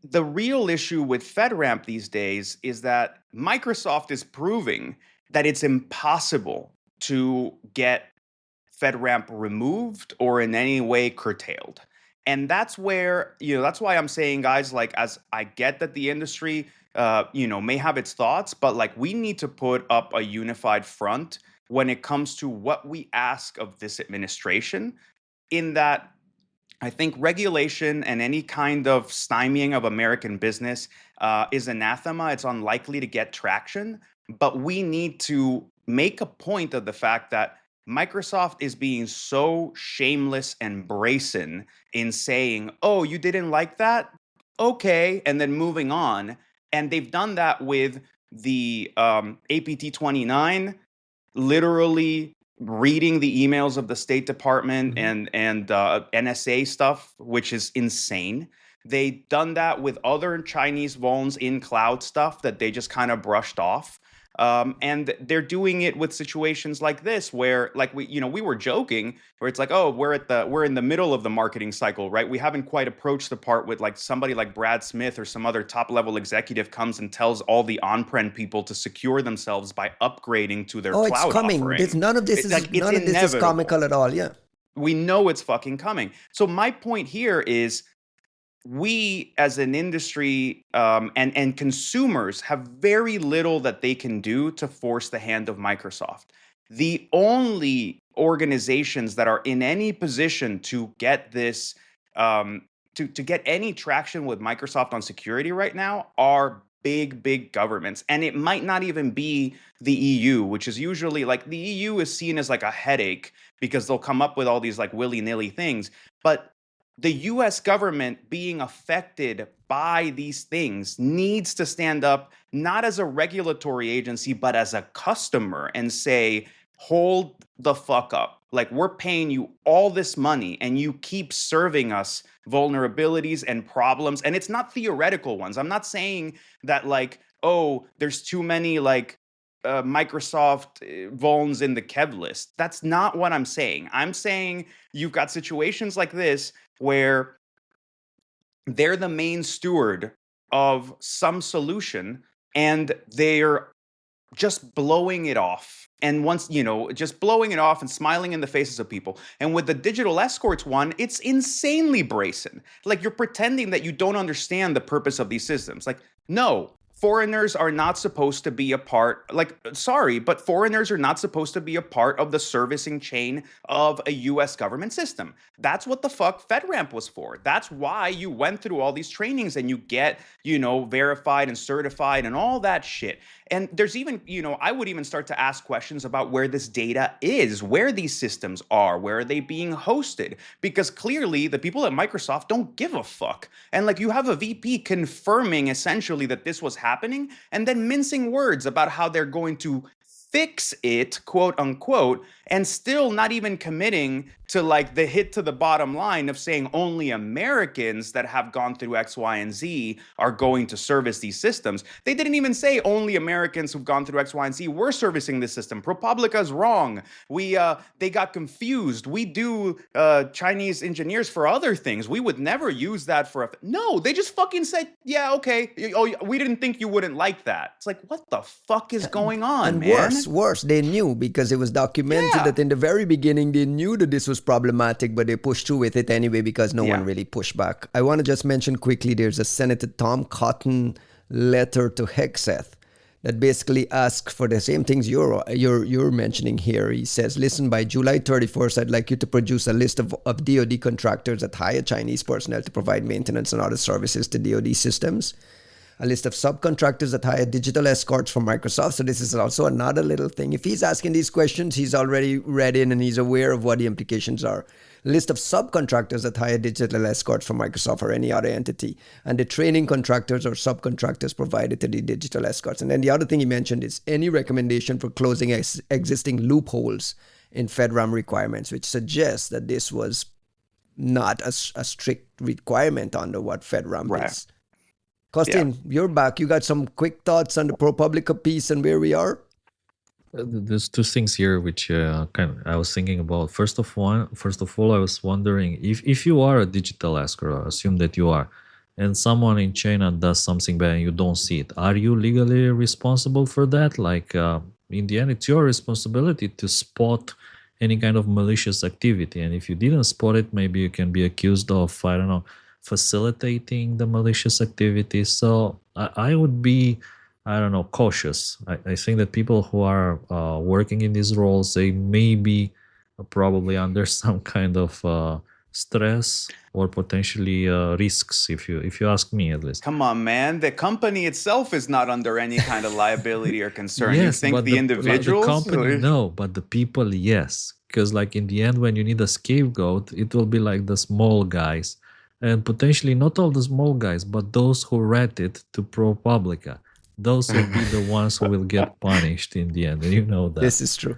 the real issue with FedRAMP these days is that Microsoft is proving that it's impossible to get FedRAMP removed or in any way curtailed. And that's where, that's why I'm saying, guys, like, as I get that the industry may have its thoughts, but like we need to put up a unified front when it comes to what we ask of this administration, in that I think regulation and any kind of stymieing of American business is anathema. It's unlikely to get traction, but we need to make a point of the fact that Microsoft is being so shameless and brazen in saying, oh, you didn't like that? Okay, and then moving on. And they've done that with the APT-29, literally reading the emails of the State Department and NSA stuff, which is insane. They've done that with other Chinese vulns in cloud stuff that they just kind of brushed off. And they're doing it with situations like this, where like we were joking, where it's like, oh, we're in the middle of the marketing cycle, right? We haven't quite approached the part with like somebody like Brad Smith or some other top level executive comes and tells all the on-prem people to secure themselves by upgrading to their cloud it's coming. offering. None of this is comical at all. Yeah, we know it's fucking coming. So my point here is, we as an industry and consumers have very little that they can do to force the hand of Microsoft. The only organizations that are in any position to get this to get any traction with Microsoft on security right now are big governments. And it might not even be the EU, which is usually like, the EU is seen as like a headache because they'll come up with all these like willy-nilly things. But the US government being affected by these things needs to stand up, not as a regulatory agency, but as a customer, and say, hold the fuck up. Like, we're paying you all this money and you keep serving us vulnerabilities and problems. And it's not theoretical ones. I'm not saying that like, oh, there's too many like Microsoft vulns in the Kev list. That's not what I'm saying. I'm saying you've got situations like this where they're the main steward of some solution and they're just blowing it off. And once, just blowing it off and smiling in the faces of people. And with the digital escorts one, it's insanely brazen. Like, you're pretending that you don't understand the purpose of these systems. Like, no. Foreigners are not supposed to be a part, sorry, but foreigners are not supposed to be a part of the servicing chain of a US government system. That's what the fuck FedRAMP was for. That's why you went through all these trainings and you get, verified and certified and all that shit. And there's even, I would even start to ask questions about where this data is, where these systems are, where are they being hosted? Because clearly the people at Microsoft don't give a fuck. And like you have a VP confirming essentially that this was happening and then mincing words about how they're going to fix it, quote unquote, and still not even committing to like the hit to the bottom line of saying only Americans that have gone through X, Y, and Z are going to service these systems. They didn't even say only Americans who've gone through X, Y, and Z were servicing this system. ProPublica's wrong. They got confused. We do Chinese engineers for other things. We would never use that for no. They just fucking said, yeah, okay. Oh, we didn't think you wouldn't like that. It's like, what the fuck is going on, and man? Worse, they knew because it was documented that in the very beginning they knew that this was problematic, but they pushed through with it anyway because no one really pushed back. I want to just mention quickly, there's a Senator Tom Cotton letter to Hegseth that basically asks for the same things you're mentioning here. He says, listen, by July 31st, I'd like you to produce a list of DoD contractors that hire Chinese personnel to provide maintenance and other services to DoD systems. A list of subcontractors that hire digital escorts from Microsoft. So this is also another little thing. If he's asking these questions, he's already read in and he's aware of what the implications are. A list of subcontractors that hire digital escorts from Microsoft or any other entity. And the training contractors or subcontractors provided to the digital escorts. And then the other thing he mentioned is any recommendation for closing existing loopholes in FedRAMP requirements, which suggests that this was not a strict requirement under what FedRAMP is. Costin, you're back. You got some quick thoughts on the ProPublica piece and where we are? There's two things here which I was thinking about. First of all, I was wondering if you are a digital escrow, assume that you are, and someone in China does something bad and you don't see it, are you legally responsible for that? Like in the end, it's your responsibility to spot any kind of malicious activity, and if you didn't spot it, maybe you can be accused of, I don't know, facilitating the malicious activity. So I would be, I don't know, cautious. I think that people who are working in these roles, they may be probably under some kind of stress or potentially risks, if you ask me at least. Come on, man. The company itself is not under any kind of liability or concern. Yes, you think but the individuals? The company, no, but the people, yes. Because like in the end, when you need a scapegoat, it will be like the small guys. And potentially not all the small guys, but those who read it to ProPublica. Those will be the ones who will get punished in the end. And you know that. This is true.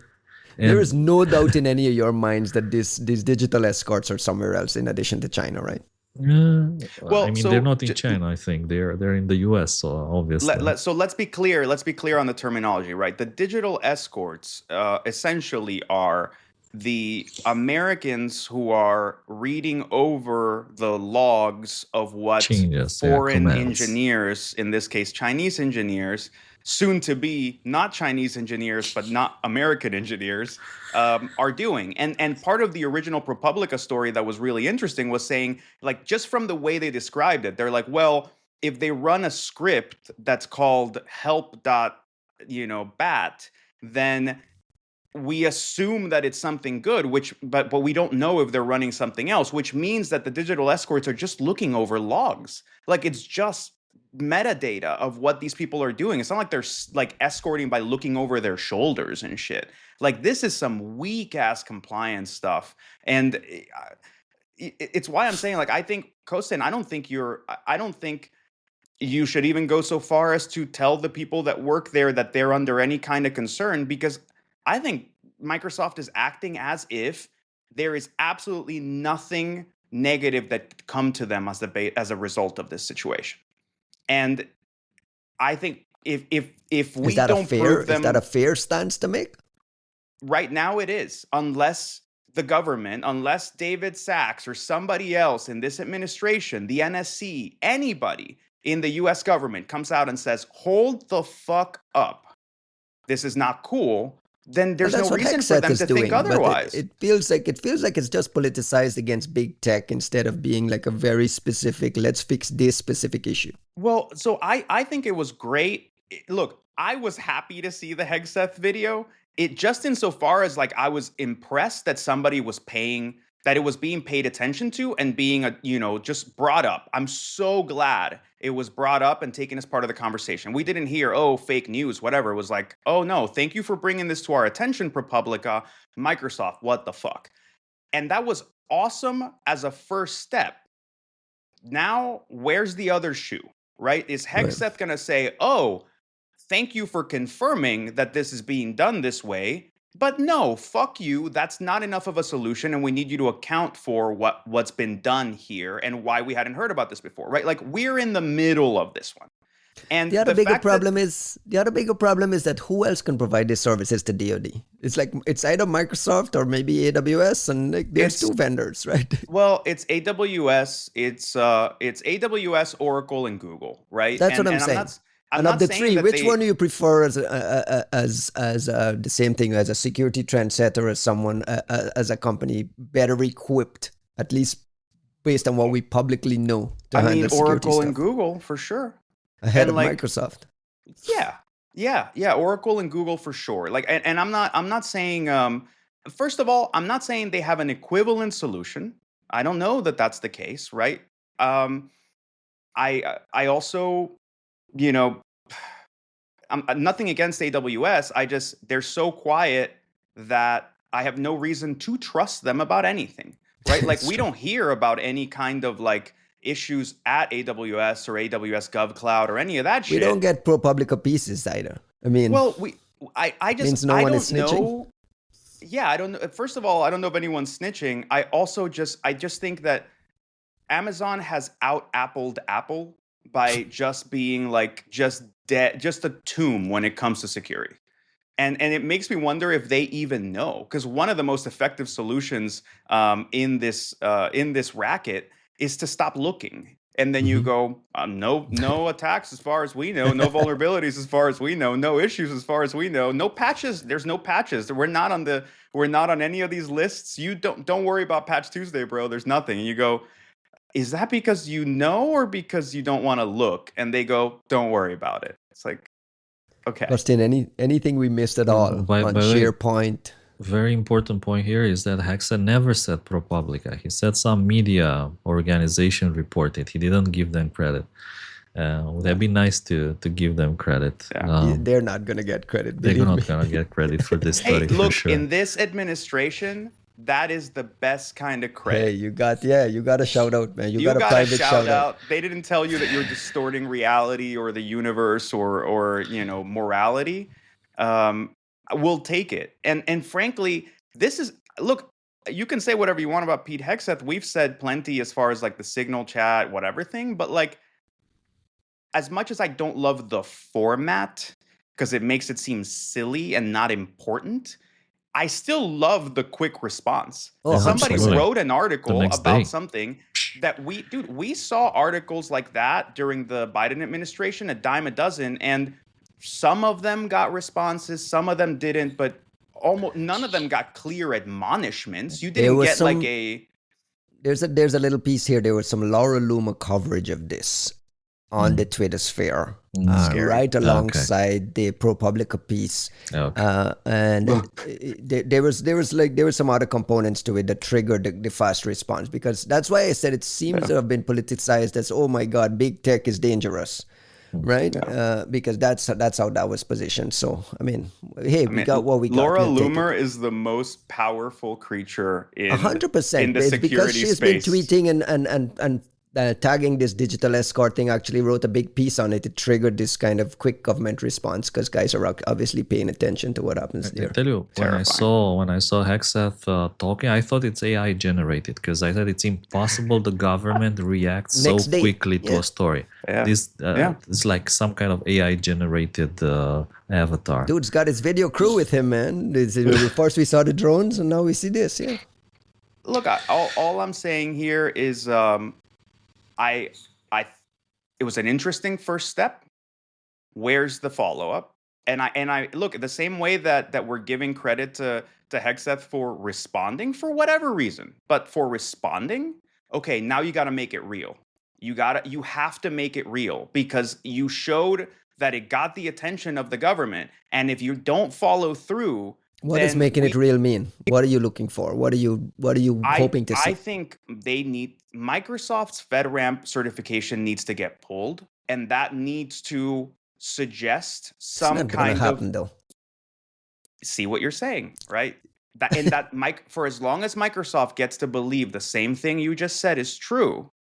And there is no doubt in any of your minds that these digital escorts are somewhere else in addition to China, right? Well, I mean, they're not in China, I think. They're in the US, so obviously. So let's be clear. Let's be clear on the terminology, right? The digital escorts essentially are the Americans who are reading over the logs of what foreign engineers, in this case Chinese engineers, soon to be not Chinese engineers but not American engineers, are doing. And part of the original ProPublica story that was really interesting was saying, like, just from the way they described it, they're like, well, if they run a script that's called help.bat, then we assume that it's something good, but we don't know if they're running something else, which means that the digital escorts are just looking over logs. Like, it's just metadata of what these people are doing. It's not like they're like escorting by looking over their shoulders and shit. Like, this is some weak ass compliance stuff. And it's why I'm saying, like, I think, Kostin, I don't think you should even go so far as to tell the people that work there that they're under any kind of concern, because I think Microsoft is acting as if there is absolutely nothing negative that come to them as a result of this situation. And I think if we don't prove them, is that a fair stance to make? Right now it is, unless the government, unless David Sachs or somebody else in this administration, the NSC, anybody in the US government comes out and says, hold the fuck up, this is not cool, then there's no reason for them to think otherwise. It feels like it's just politicized against big tech instead of being like a very specific, let's fix this specific issue. Well, so I think it was great. Look, I was happy to see the Hegseth video. It just insofar as, like, I was impressed that somebody was paying that it was being paid attention to and being just brought up. I'm so glad it was brought up and taken as part of the conversation. We didn't hear, oh, fake news, whatever. It was like, oh no, thank you for bringing this to our attention, ProPublica, Microsoft, what the fuck? And that was awesome as a first step. Now, where's the other shoe, right? Is Hegseth going to say, oh, thank you for confirming that this is being done this way, but no, fuck you. That's not enough of a solution, and we need you to account for what's been done here and why we hadn't heard about this before, right? Like, we're in the middle of this one. And the other bigger problem is that who else can provide these services to DoD? It's like it's either Microsoft or maybe AWS, and there's two vendors, right? Well, it's AWS, it's AWS, Oracle, and Google, right? That's what I'm saying. And of the three, which one do you prefer as the same thing, as a security trendsetter, as someone as a company better equipped, at least based on what we publicly know? I mean, Oracle and Google for sure. Ahead of Microsoft. Yeah. Oracle and Google for sure. Like, and I'm not saying. First of all, I'm not saying they have an equivalent solution. I don't know that that's the case, right? I also, I'm nothing against AWS. They're so quiet that I have no reason to trust them about anything, right? Like, we don't hear about any kind of like issues at AWS or AWS GovCloud or any of that shit. We don't get ProPublica pieces either. I mean, well, I just means no I one don't is snitching. know. Yeah, I don't know. First of all, I don't know if anyone's snitching. I just think that Amazon has out-Appled Apple by just being like just a tomb when it comes to security. And it makes me wonder if they even know, because one of the most effective solutions in this racket is to stop looking. And then you go, no attacks as far as we know, no vulnerabilities as far as we know, no issues as far as we know, no patches. There's no patches. We're not on any of these lists. You don't worry about Patch Tuesday, bro. There's nothing. And you go, is that because you know or because you don't want to look? And they go, don't worry about it. It's like, okay. Justin, anything we missed at all on Sharepoint? Very important point here is that Hegseth never said ProPublica. He said some media organization reported. He didn't give them credit. Would that be nice to give them credit? Yeah. They're not going to get credit. They're not going to get credit for this study. Hey, look, for sure. in this administration, that is the best kind of credit. Hey, you got a shout out, man. You got a private shout out. They didn't tell you that you're distorting reality or the universe or morality. We'll take it. And frankly, look, you can say whatever you want about Pete Hegseth. We've said plenty as far as like the Signal chat, whatever thing, but like, as much as I don't love the format because it makes it seem silly and not important, I still love the quick response. Somebody wrote an article about something that we saw articles like that during the Biden administration, a dime a dozen, and some of them got responses, some of them didn't, but almost none of them got clear admonishments. You didn't get like a... There's a little piece here. There was some Laura Loomer coverage of this on the Twitter sphere, right alongside the ProPublica piece. And there was some other components to it that triggered the fast response, because that's why I said it seems to have been politicized as, oh my God, big tech is dangerous. Right, because that's how that was positioned. So I mean, we got what we got. Laura Loomer is the most powerful creature in 100% in the security because she's space. Been tweeting and tagging this digital escort thing. Actually wrote a big piece on it. It triggered this kind of quick government response because guys are obviously paying attention to what happens there. I tell you, when I saw Hegseth talking, I thought it's AI generated, because I thought it's impossible the government reacts so quickly to a story. It's like some kind of AI generated avatar. Dude's got his video crew with him, man. First we saw the drones, and now we see this. Yeah. Look, all I'm saying here is, it was an interesting first step. Where's the follow-up? And I look, the same way that we're giving credit to Hegseth for responding for whatever reason, but for responding, okay, now you got to make it real. You have to make it real, because you showed that it got the attention of the government. And if you don't follow through, What is then making it real mean? What are you looking for? What are you hoping to see? I think Microsoft's FedRAMP certification needs to get pulled, and that needs to suggest It's some not gonna kind of happen though. see what you're saying, right? For as long as Microsoft gets to believe the same thing you just said is true,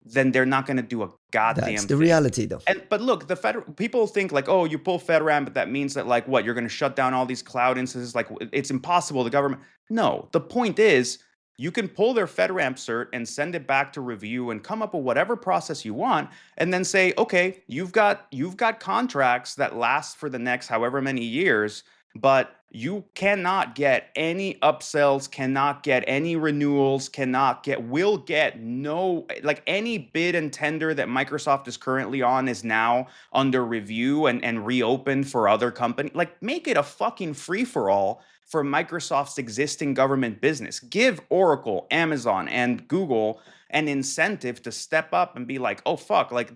then they're not going to do a goddamn That's the thing. reality though. But look, people think like, oh, you pull FedRAMP, but that means that like what, you're going to shut down all these cloud instances? Like it's impossible. The government. No, the point is you can pull their FedRAMP cert and send it back to review and come up with whatever process you want, and then say, okay, you've got contracts that last for the next however many years, but you cannot get any upsells, cannot get any renewals, will get no, like any bid and tender that Microsoft is currently on is now under review and reopened for other companies. Like make it a fucking free-for-all for Microsoft's existing government business. Give Oracle, Amazon, and Google an incentive to step up and be like, oh fuck, like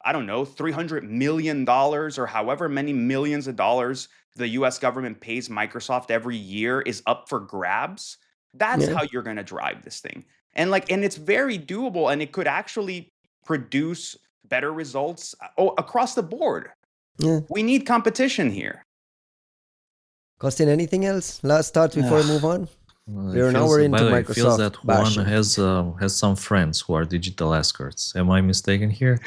I don't know, $300 million or however many millions of dollars the US government pays Microsoft every year is up for grabs. That's how you're going to drive this thing. And it's very doable, and it could actually produce better results across the board. Yeah. We need competition here. Costin, anything else? Last thoughts before we move on? We're into Microsoft. It feels that Juan has some friends who are digital escorts. Am I mistaken here?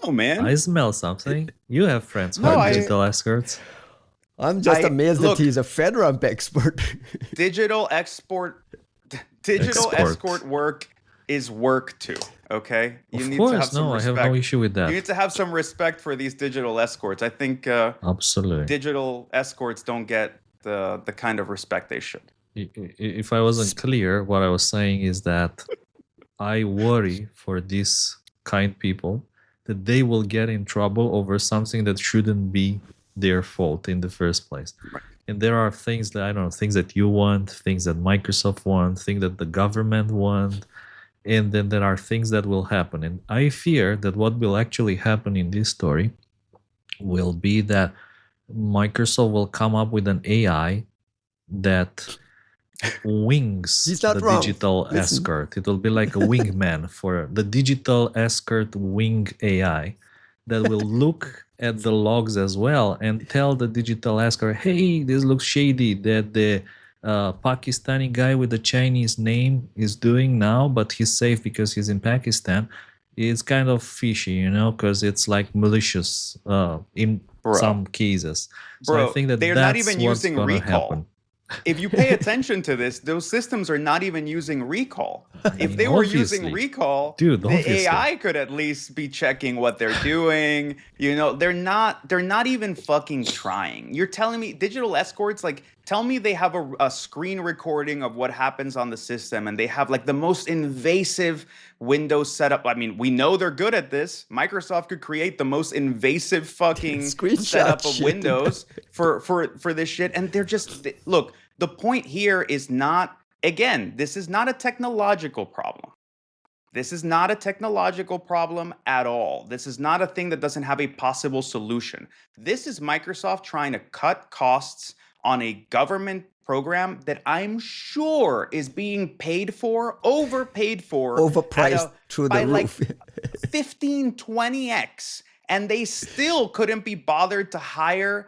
No, man. I smell something. You have friends who are digital escorts. I'm just amazed that he's a FedRAMP expert. Digital escort work is work too. Okay, I have no issue with that. You need to have some respect for these digital escorts. I think absolutely digital escorts don't get the kind of respect they should. If I wasn't clear, what I was saying is that I worry for these kind people that they will get in trouble over something that shouldn't be their fault in the first place. Right. And there are things that, I don't know, things that you want, things that Microsoft want, things that the government want, and then there are things that will happen. And I fear that what will actually happen in this story will be that Microsoft will come up with an AI that wings the digital escort. It will be like a wingman for the digital escort wing AI that will look at the logs as well and tell the digital escort, hey, this looks shady, that the Pakistani guy with the Chinese name is doing now, but he's safe because he's in Pakistan. It's kind of fishy, because it's like malicious in some cases. So I think that they're not even using recall. Happen. If you pay attention to this, those systems are not even using recall. If they were using recall, the AI could at least be checking what they're doing. They're not even fucking trying. You're telling me digital escorts, tell me they have a screen recording of what happens on the system, and they have the most invasive Windows setup. I mean, we know they're good at this. Microsoft could create the most invasive fucking setup of Windows for this shit, and they're just look. The point here is not, again, this is not a technological problem. This is not a technological problem at all. This is not a thing that doesn't have a possible solution. This is Microsoft trying to cut costs on a government program that I'm sure is being overpriced through the roof. 15-20x, and they still couldn't be bothered to hire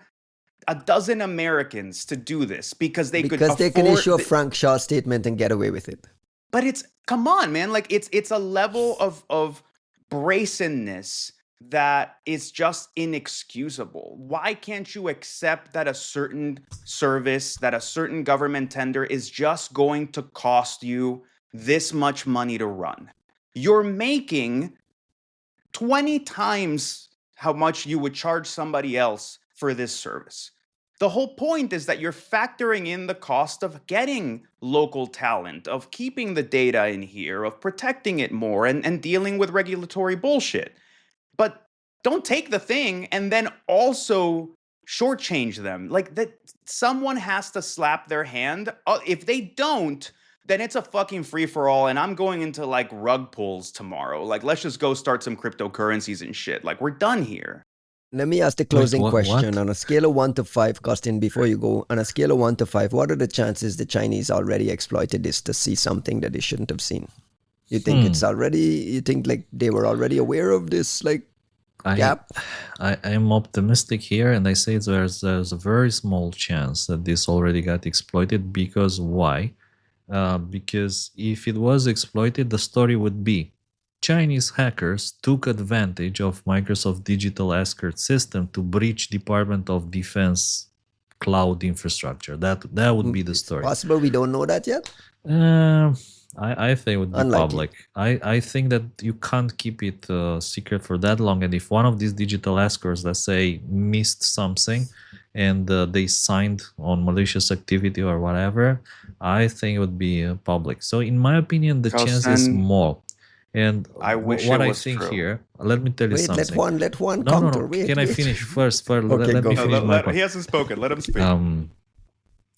a dozen Americans to do this because they can issue a Frank Shaw statement and get away with it. But come on, man, it's a level of bracenness that is just inexcusable. Why can't you accept that a certain service, that a certain government tender is just going to cost you this much money to run? You're making 20 times how much you would charge somebody else for this service. The whole point is that you're factoring in the cost of getting local talent, of keeping the data in here, of protecting it more, and dealing with regulatory bullshit. But don't take the thing and then also shortchange them. Someone has to slap their hand. If they don't, then it's a fucking free-for-all, and I'm going into rug pulls tomorrow. Let's just go start some cryptocurrencies and shit. We're done here. Let me ask the closing what? question. On a scale of 1 to 5, Costin, before you go, on a scale of 1 to 5, what are the chances the Chinese already exploited this to see something that they shouldn't have seen? You think it's already, you think like they were already aware of this like gap? I am optimistic here, and I say there's a very small chance that this already got exploited. Because why? Because if it was exploited, the story would be Chinese hackers took advantage of Microsoft digital escort system to breach Department of Defense cloud infrastructure. That would be the story. Possible we don't know that yet? I think it would be Unlikely. public. I think that you can't keep it secret for that long. And if one of these digital escorts, let's say, missed something and they signed on malicious activity or whatever, I think it would be public. So in my opinion, the chance is small. And I wish what it I was think true. here, let me tell you Wait, something. let one No, counter. no. Can I finish first? Okay, Let go me for it. finish my point. He hasn't spoken. Let him speak.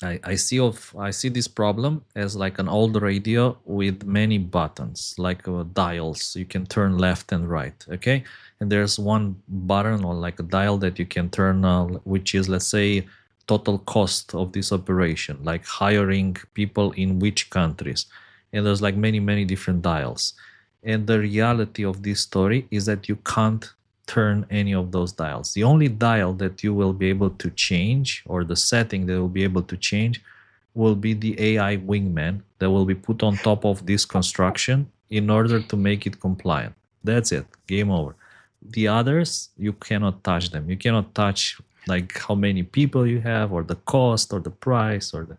I see this problem as like an old radio with many buttons, like dials. You can turn left and right, okay? And there's one button or like a dial that you can turn, which is, let's say, total cost of this operation, like hiring people in which countries. And there's like many different dials. And the reality of this story is that you can't turn any of those dials. The only dial that you will be able to change, or the setting that will be able to change, will be the AI wingman that will be put on top of this construction in order to make it compliant. That's it. Game over. The others, you cannot touch them. You cannot touch like how many people you have, or the cost, or the price, or the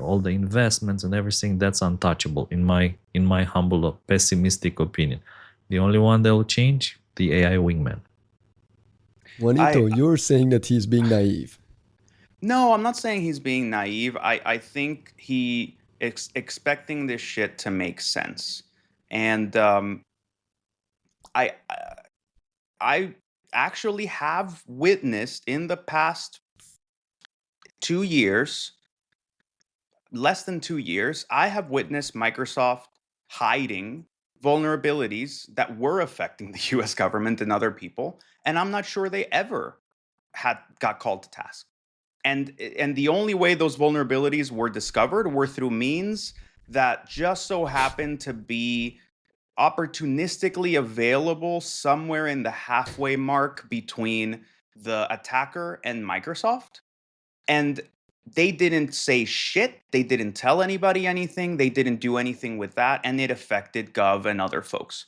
all the investments and everything. That's untouchable in my humble pessimistic opinion. The only one that will change, the AI wingman. Juanito, you're saying that he's being naive. No, I'm not saying he's being naive. I think he is expecting this shit to make sense. And I actually have witnessed in the past 2 years, less than 2 years, I have witnessed Microsoft hiding vulnerabilities that were affecting the US government and other people, and I'm not sure they ever got called to task. And the only way those vulnerabilities were discovered were through means that just so happened to be opportunistically available somewhere in the halfway mark between the attacker and Microsoft. And they didn't say shit. They didn't tell anybody anything. They didn't do anything with that. And it affected Gov and other folks.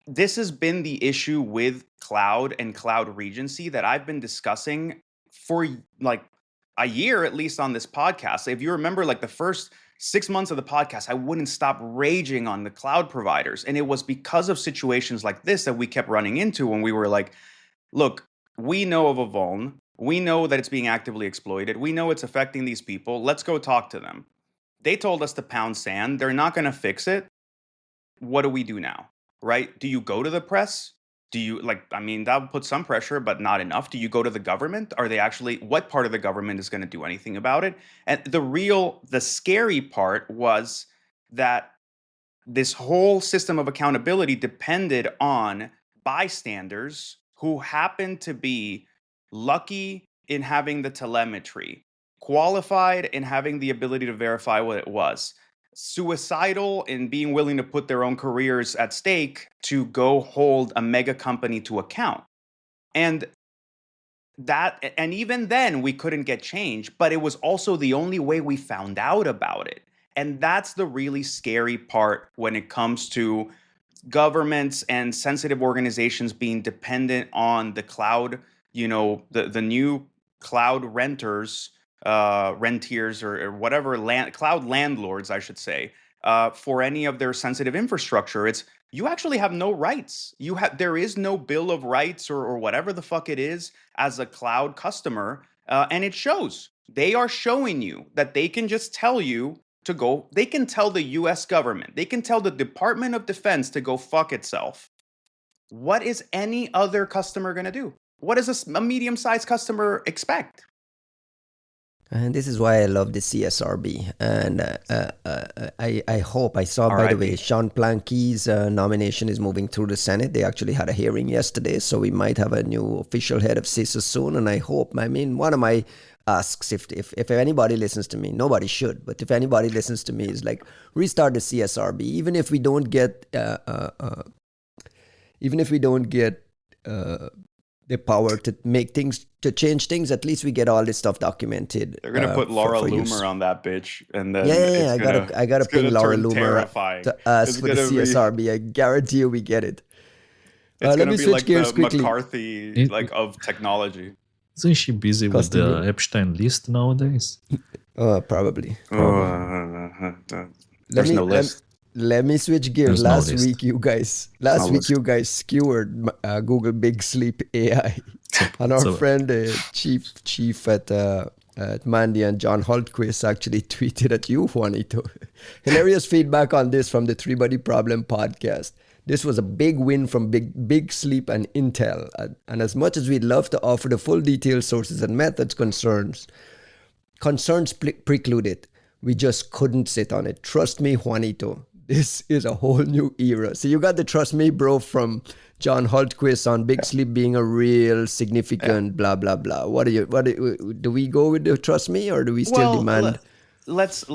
This has been the issue with cloud and cloud regency that I've been discussing for like a year, at least on this podcast. If you remember, like the first 6 months of the podcast, I wouldn't stop raging on the cloud providers. And it was because of situations like this that we kept running into when we were like, look, we know of a vuln. We know that it's being actively exploited. We know it's affecting these people. Let's go talk to them. They told us to pound sand. They're not going to fix it. What do we do now? Right? Do you go to the press? Do you that would put some pressure, but not enough. Do you go to the government? Are they actually, what part of the government is going to do anything about it? And the scary part was that this whole system of accountability depended on bystanders who happened to be lucky in having the telemetry, qualified in having the ability to verify what it was, suicidal in being willing to put their own careers at stake to go hold a mega company to account. And even then we couldn't get change, but it was also the only way we found out about it. And that's the really scary part when it comes to governments and sensitive organizations being dependent on the cloud, the new cloud rentiers or whatever, cloud landlords, I should say, for any of their sensitive infrastructure. You actually have no rights. There is no bill of rights or whatever the fuck it is as a cloud customer, and it shows. They are showing you that they can just tell you to go. They can tell the U.S. government. They can tell the Department of Defense to go fuck itself. What is any other customer going to do? What does a medium-sized customer expect? And this is why I love the CSRB. And I hope, I saw, by the way, R.I.P. Sean Plankey's nomination is moving through the Senate. They actually had a hearing yesterday, so we might have a new official head of CISA soon. And I hope, I mean, one of my asks, if anybody listens to me, nobody should, but if anybody listens to me, is like, restart the CSRB. Even if we don't get, the power to make things, to change things, at least we get all this stuff documented. They're gonna put Laura Loomer on that bitch, and then Yeah. I gotta ping Laura Loomer terrifying. to ask It's for the gonna be- CSRB. I guarantee you we get it. It's Let gonna me be switch like gears the quickly. McCarthy of technology. Isn't she busy with the Custody. Epstein list nowadays? Probably. There's no list. Let me switch gears. There's no Last list. week you guys skewered Google Big Sleep AI, and our So- friend chief at Mandy and John Hultquist actually tweeted at you, Juanito. Hilarious feedback on this from the Three Body Problem podcast. This was a big win from Big Sleep and Intel, and as much as we'd love to offer the full details, sources, and methods, concerns precluded. We just couldn't sit on it. Trust me, Juanito. This is a whole new era. So you got the trust me, bro, from John Hultquist on Big Sleep being a real significant blah blah blah. Do we go with the trust me, or do we still demand? Let's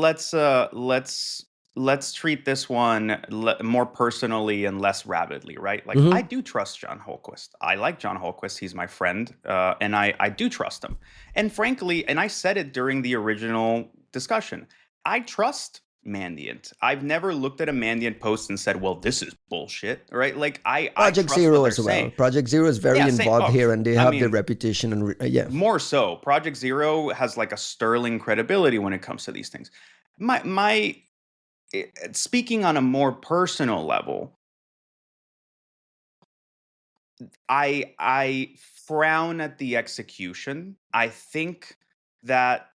treat this one more personally and less rapidly, right? Like, I do trust John Hultquist. I like John Hultquist. He's my friend, and I do trust him. And frankly, and I said it during the original discussion, I trust Mandiant. I've never looked at a Mandiant post and said, well, this is bullshit, right? Like, Project Zero as well. Saying. Project Zero is very involved here, and they have the reputation and more so. Project Zero has like a sterling credibility when it comes to these things. Speaking on a more personal level, I frown at the execution. I think that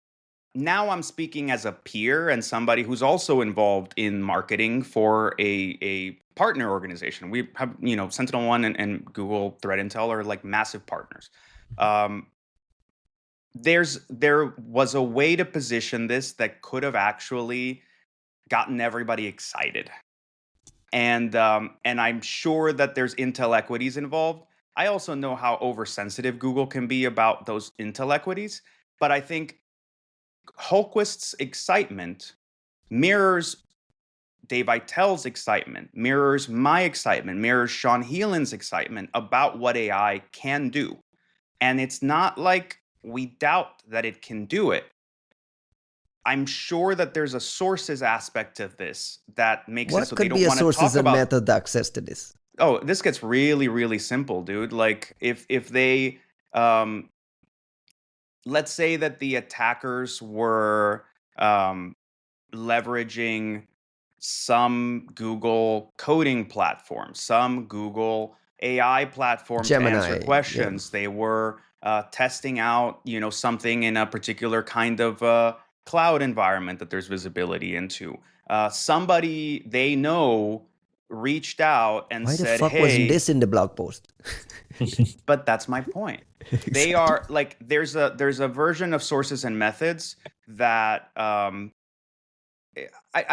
now I'm speaking as a peer and somebody who's also involved in marketing for a partner organization. We have, SentinelOne and Google Threat Intel are like massive partners. There was a way to position this that could have actually gotten everybody excited. And I'm sure that there's Intel equities involved. I also know how oversensitive Google can be about those Intel equities, but I think Hultquist's excitement mirrors Dave Itel's excitement, mirrors my excitement, mirrors Sean Heelan's excitement about what AI can do. And it's not like we doubt that it can do it. I'm sure that there's a sources aspect of this that makes it so they don't want to talk about... What could be a sources and method access to this? Oh, this gets really, really simple, dude. Like, if they... let's say that the attackers were leveraging some Google coding platform, some Google AI platform Gemini, to answer questions. Yeah. They were testing out, something in a particular kind of cloud environment that there's visibility into. Somebody they know reached out and said, "Why the fuck wasn't this in the blog post?" But that's my point. Exactly. They are like, there's a version of sources and methods that I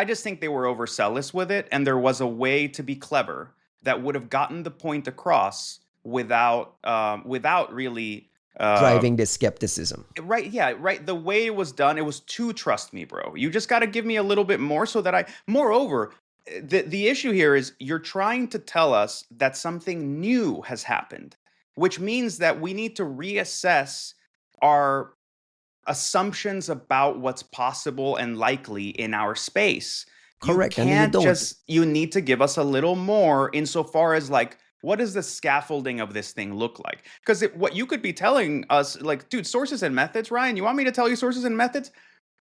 just think they were overzealous with it, and there was a way to be clever that would have gotten the point across without really driving the skepticism. Right? Yeah. Right. The way it was done, it was too trust me, bro. You just got to give me a little bit more so that Moreover, the issue here is you're trying to tell us that something new has happened, which means that we need to reassess our assumptions about what's possible and likely in our space. Correct. You can't you need to give us a little more insofar as like, what does the scaffolding of this thing look like? Because what you could be telling us, like, dude, sources and methods, Ryan, you want me to tell you sources and methods?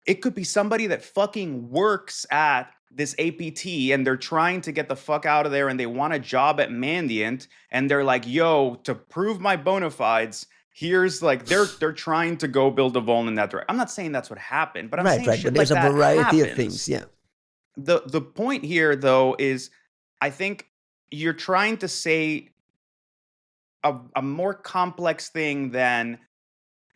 It could be somebody that fucking works at this APT and they're trying to get the fuck out of there and they want a job at Mandiant and they're like, yo, to prove my bona fides, here's like, they're trying to go build a vuln in that direction. I'm not saying that's what happened, but I'm saying shit but there's like a variety happens. Of things, yeah. The point here, though, is I think you're trying to say a more complex thing than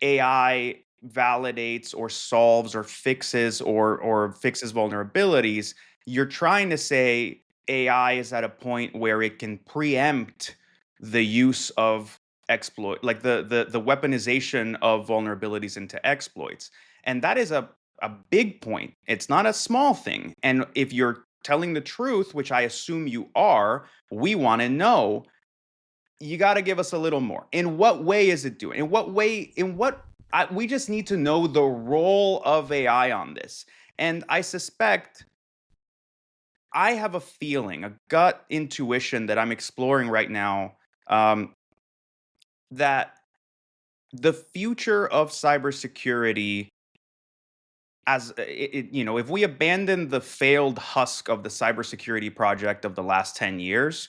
AI validates or solves or fixes or fixes vulnerabilities, you're trying to say AI is at a point where it can preempt the use of exploit, like the weaponization of vulnerabilities into exploits. And that is a big point. It's not a small thing. And if you're telling the truth, which I assume you are, we want to know, you got to give us a little more. In what way is it doing? In what way, we just need to know the role of AI on this. And I suspect, I have a feeling, a gut intuition that I'm exploring right now, that the future of cybersecurity, as if we abandon the failed husk of the cybersecurity project of the last 10 years,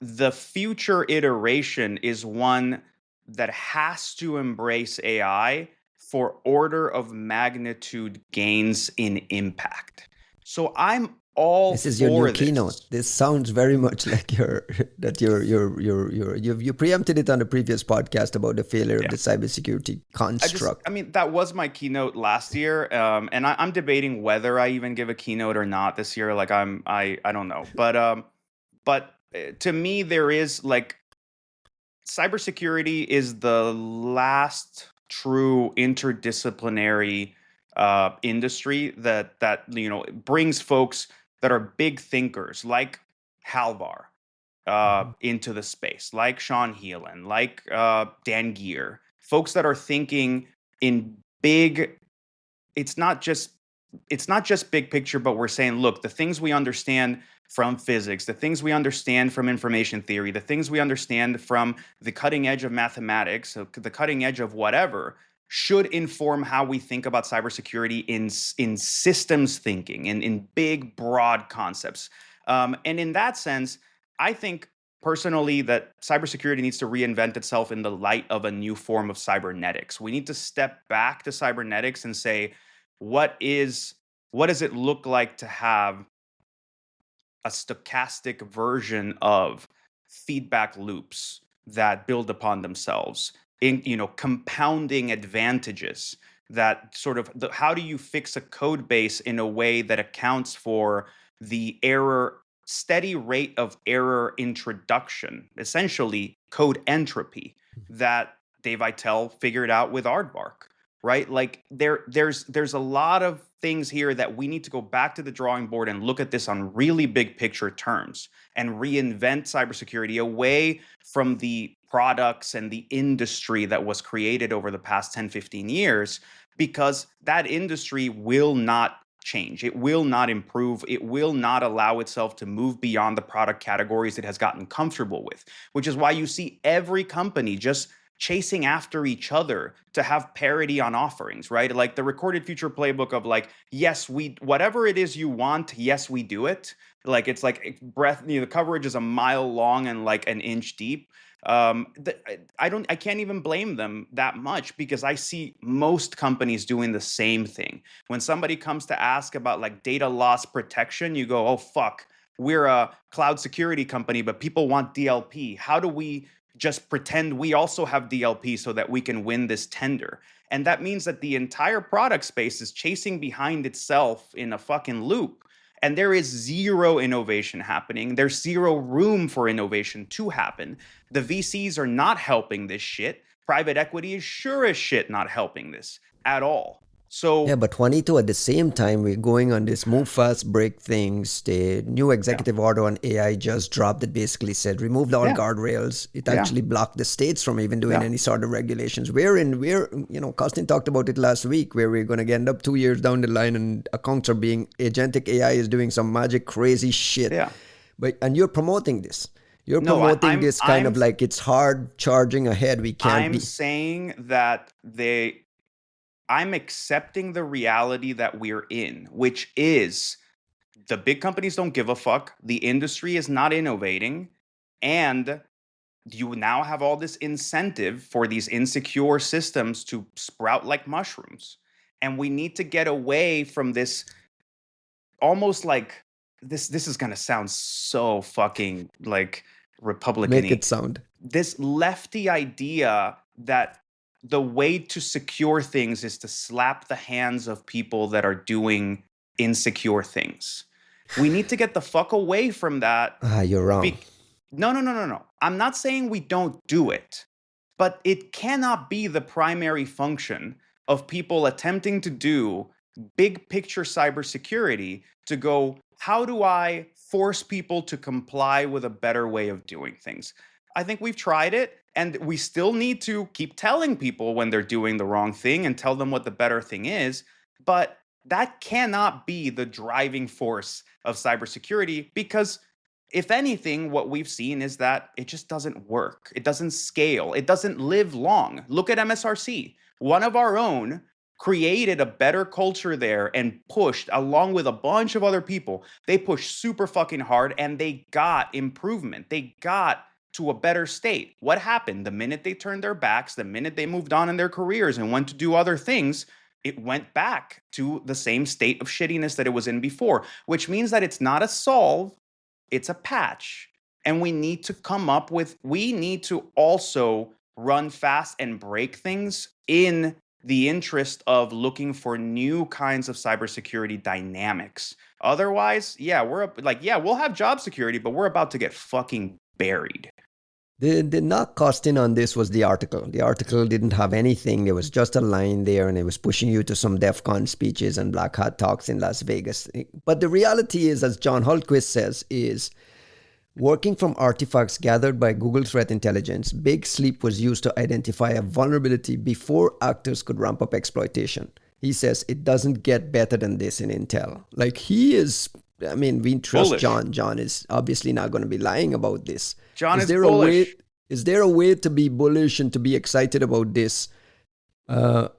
the future iteration is one that has to embrace AI for order of magnitude gains in impact. So I'm all This is for your new this. keynote. This sounds very much like you preempted it on the previous podcast about the failure of the cybersecurity construct. That was my keynote last year, and I'm debating whether I even give a keynote or not this year. Like I don't know, but to me, there is like, cybersecurity is the last true interdisciplinary industry that brings folks that are big thinkers like Halvar into the space, like Sean Heelan, like Dan Geer, folks that are thinking in big. It's not just big picture, but we're saying, look, the things we understand from physics, the things we understand from information theory, the things we understand from the cutting edge of mathematics, the cutting edge of whatever, should inform how we think about cybersecurity in systems thinking, in big, broad concepts. And in that sense, I think personally that cybersecurity needs to reinvent itself in the light of a new form of cybernetics. We need to step back to cybernetics and say, what does it look like to have a stochastic version of feedback loops that build upon themselves, in compounding advantages, that sort of how do you fix a code base in a way that accounts for the steady rate of error introduction, essentially code entropy, that Dave Eitel figured out with Aardvark, right? Like there's a lot of things here that we need to go back to the drawing board and look at this on really big picture terms and reinvent cybersecurity away from the products and the industry that was created over the past 10, 15 years, because that industry will not change. It will not improve. It will not allow itself to move beyond the product categories it has gotten comfortable with, which is why you see every company just chasing after each other to have parity on offerings, right? Like the recorded future playbook of like, yes, whatever it is you want, yes, we do it. Like it's like the coverage is a mile long and like an inch deep. I can't even blame them that much, because I see most companies doing the same thing. When somebody comes to ask about like data loss protection, you go, oh fuck, we're a cloud security company, but people want DLP. How do we just pretend we also have DLP so that we can win this tender? And that means that the entire product space is chasing behind itself in a fucking loop. And there is zero innovation happening. There's zero room for innovation to happen. The VCs are not helping this shit. Private equity is sure as shit not helping this at all. So yeah, but Juanito, at the same time, we're going on this move fast, break things. The new executive order on AI just dropped that basically said removed all guardrails. It actually blocked the states from even doing any sort of regulations. Costin talked about it last week, where we're going to end up 2 years down the line and accounts are being agentic AI is doing some magic crazy shit. Yeah. And you're promoting this. You're promoting this kind of like it's hard charging ahead. We can't I'm saying that I'm accepting the reality that we're in, which is the big companies don't give a fuck. The industry is not innovating. And you now have all this incentive for these insecure systems to sprout like mushrooms. And we need to get away from this almost like this is going to sound so fucking like Republican-y. Make it sound. This lefty idea that the way to secure things is to slap the hands of people that are doing insecure things. We need to get the fuck away from that. You're wrong. No. I'm not saying we don't do it, but it cannot be the primary function of people attempting to do big picture cybersecurity to go, how do I force people to comply with a better way of doing things? I think we've tried it, and we still need to keep telling people when they're doing the wrong thing and tell them what the better thing is. But that cannot be the driving force of cybersecurity, because if anything, what we've seen is that it just doesn't work. It doesn't scale. It doesn't live long. Look at MSRC. One of our own created a better culture there and pushed, along with a bunch of other people, they pushed super fucking hard and they got improvement. They got to a better state. What happened? The minute they turned their backs, the minute they moved on in their careers and went to do other things, it went back to the same state of shittiness that it was in before, which means that it's not a solve, it's a patch. And we need to also run fast and break things in the interest of looking for new kinds of cybersecurity dynamics. Otherwise, we'll have job security, but we're about to get fucking buried. The knock costing on this was the article. The article didn't have anything. There was just a line there, and it was pushing you to some DEF CON speeches and black hat talks in Las Vegas. But the reality is, as John Hultquist says, is working from artifacts gathered by Google Threat Intelligence, Big Sleep was used to identify a vulnerability before actors could ramp up exploitation. He says it doesn't get better than this in Intel. Like, he is, I mean, we trust bullish. John. John is obviously not going to be lying about this. John is bullish. Is there a way to be bullish and to be excited about this?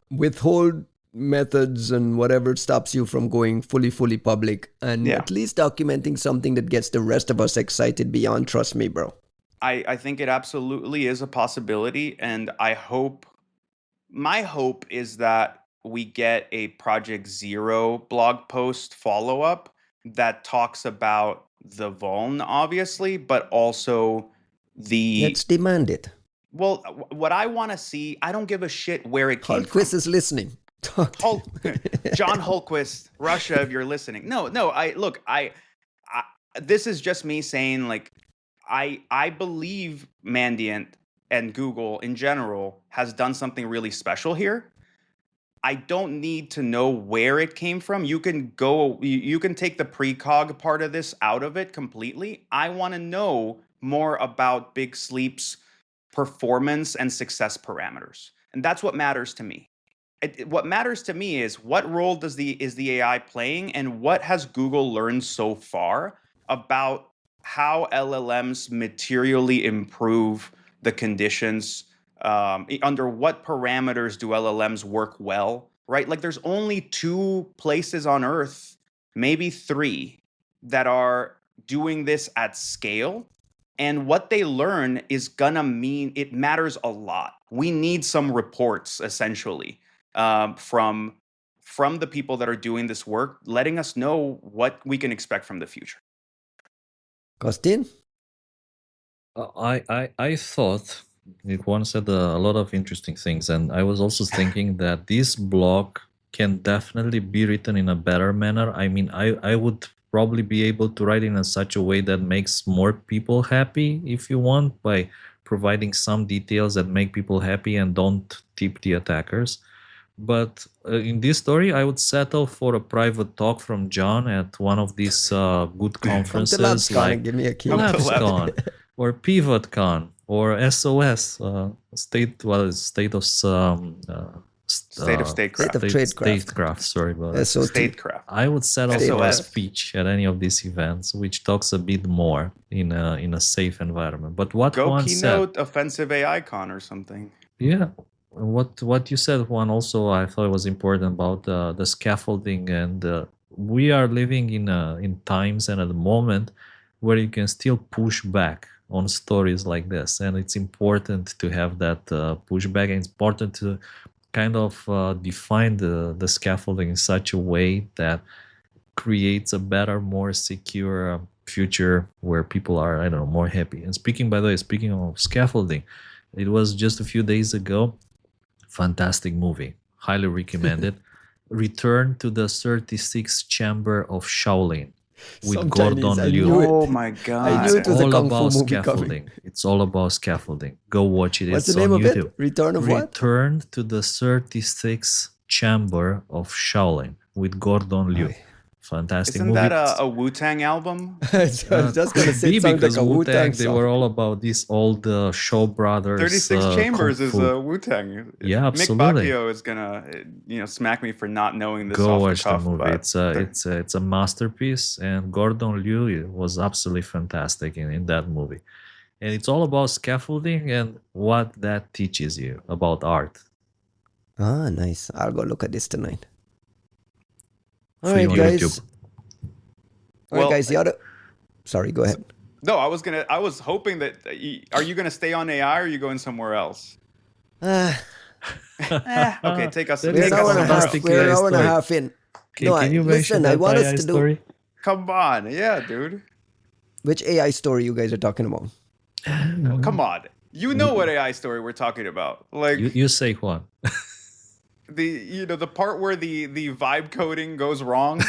Withhold methods and whatever stops you from going fully public, and at least documenting something that gets the rest of us excited beyond trust me, bro. I think it absolutely is a possibility, and my hope is that we get a Project Zero blog post follow-up that talks about the vuln, obviously, but also Let's demand it. Well, what I want to see, I don't give a shit where it came from. Hultquist is listening. John Hultquist, Russia, if you're listening. No, this is just me saying, like, I believe Mandiant and Google in general has done something really special here. I don't need to know where it came from. You can take the precog part of this out of it completely. I want to know more about Big Sleep's performance and success parameters. And that's what matters to me. What matters to me is what role is the AI playing, and what has Google learned so far about how LLMs materially improve the conditions. Under what parameters do LLMs work well, right? Like, there's only 2 places on Earth, maybe 3, that are doing this at scale. And what they learn is gonna mean it matters a lot. We need some reports, essentially, from the people that are doing this work, letting us know what we can expect from the future. Costin? I thought it once said a lot of interesting things, and I was also thinking that this blog can definitely be written in a better manner. I mean, I would probably be able to write in such a way that makes more people happy, if you want, by providing some details that make people happy and don't tip the attackers. But in this story, I would settle for a private talk from John at one of these good conferences, like give me a key. LabsCon or PivotCon or SOS, State of Statecraft. Sorry about that. Statecraft. I would settle for a speech at any of these events, which talks a bit more in a safe environment. But what Juan keynote said, offensive AI con or something. Yeah. What you said, Juan, also I thought it was important about the scaffolding, and we are living in times and at the moment where you can still push back on stories like this, and it's important to have that pushback, and it's important to kind of define the scaffolding in such a way that creates a better, more secure future where people are, I don't know, more happy. And speaking of scaffolding, it was just a few days ago, Fantastic movie. Highly recommended. Return to the 36th Chamber of Shaolin with Some Gordon Chinese, I Liu. knew it. Oh my I knew it god. was a All kung fu about movie coming. scaffolding. It's all about scaffolding. Go watch it. What's It's the name on of YouTube. it? Return of what? Return to the 36th Chamber of Shaolin with Gordon Liu. Fantastic Isn't movie. that a Wu-Tang album? I was just Could gonna say be it sounds because like a Wu-Tang, Wu-Tang they song. were all about these old Shaw Brothers. 36 kung Chambers is fu. Wu-Tang. Yeah, Mick absolutely. Bacchio is gonna, smack me for not knowing this Go off watch the the cuff. movie. But It's a masterpiece, and Gordon Liu was absolutely fantastic in that movie. And it's all about scaffolding and what that teaches you about art. Ah, nice. I'll go look at this tonight. All Free right, on guys. YouTube. All right, Well, guys. The other. Sorry, go ahead. no, I was hoping that. Are you gonna stay on AI or are you going somewhere else? Okay, take us. That We're is an Take a hour us and a somewhere half. fantastic else. We're an AI hour and a story. half in. Can you mention listen. I that want us AI to do. story? Come on, yeah, dude. Which AI story you guys are talking about? Come on. You know what AI story we're talking about? Like You say Juan. the part where the vibe coding goes wrong.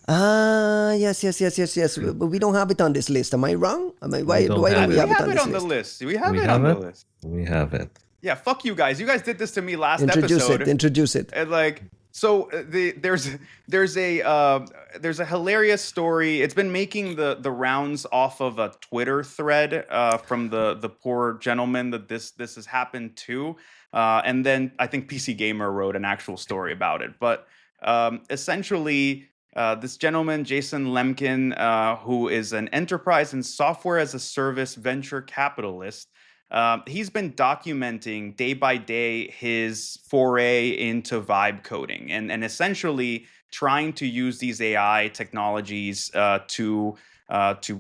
Ah, yes. But we don't have it on this list. Am I wrong? Why don't don't have we it. have We it have on it this on the list? list. We have We it have on it? the list. We have it. Yeah, fuck you guys. You guys did this to me last Introduce episode. it. Introduce it. And like, so there's a hilarious story. It's been making the rounds off of a Twitter thread from the poor gentleman that this has happened to, and then I think PC Gamer wrote an actual story about it. But essentially, this gentleman Jason Lemkin, who is an enterprise and software as a service venture capitalist. He's been documenting day by day his foray into vibe coding and essentially trying to use these AI technologies to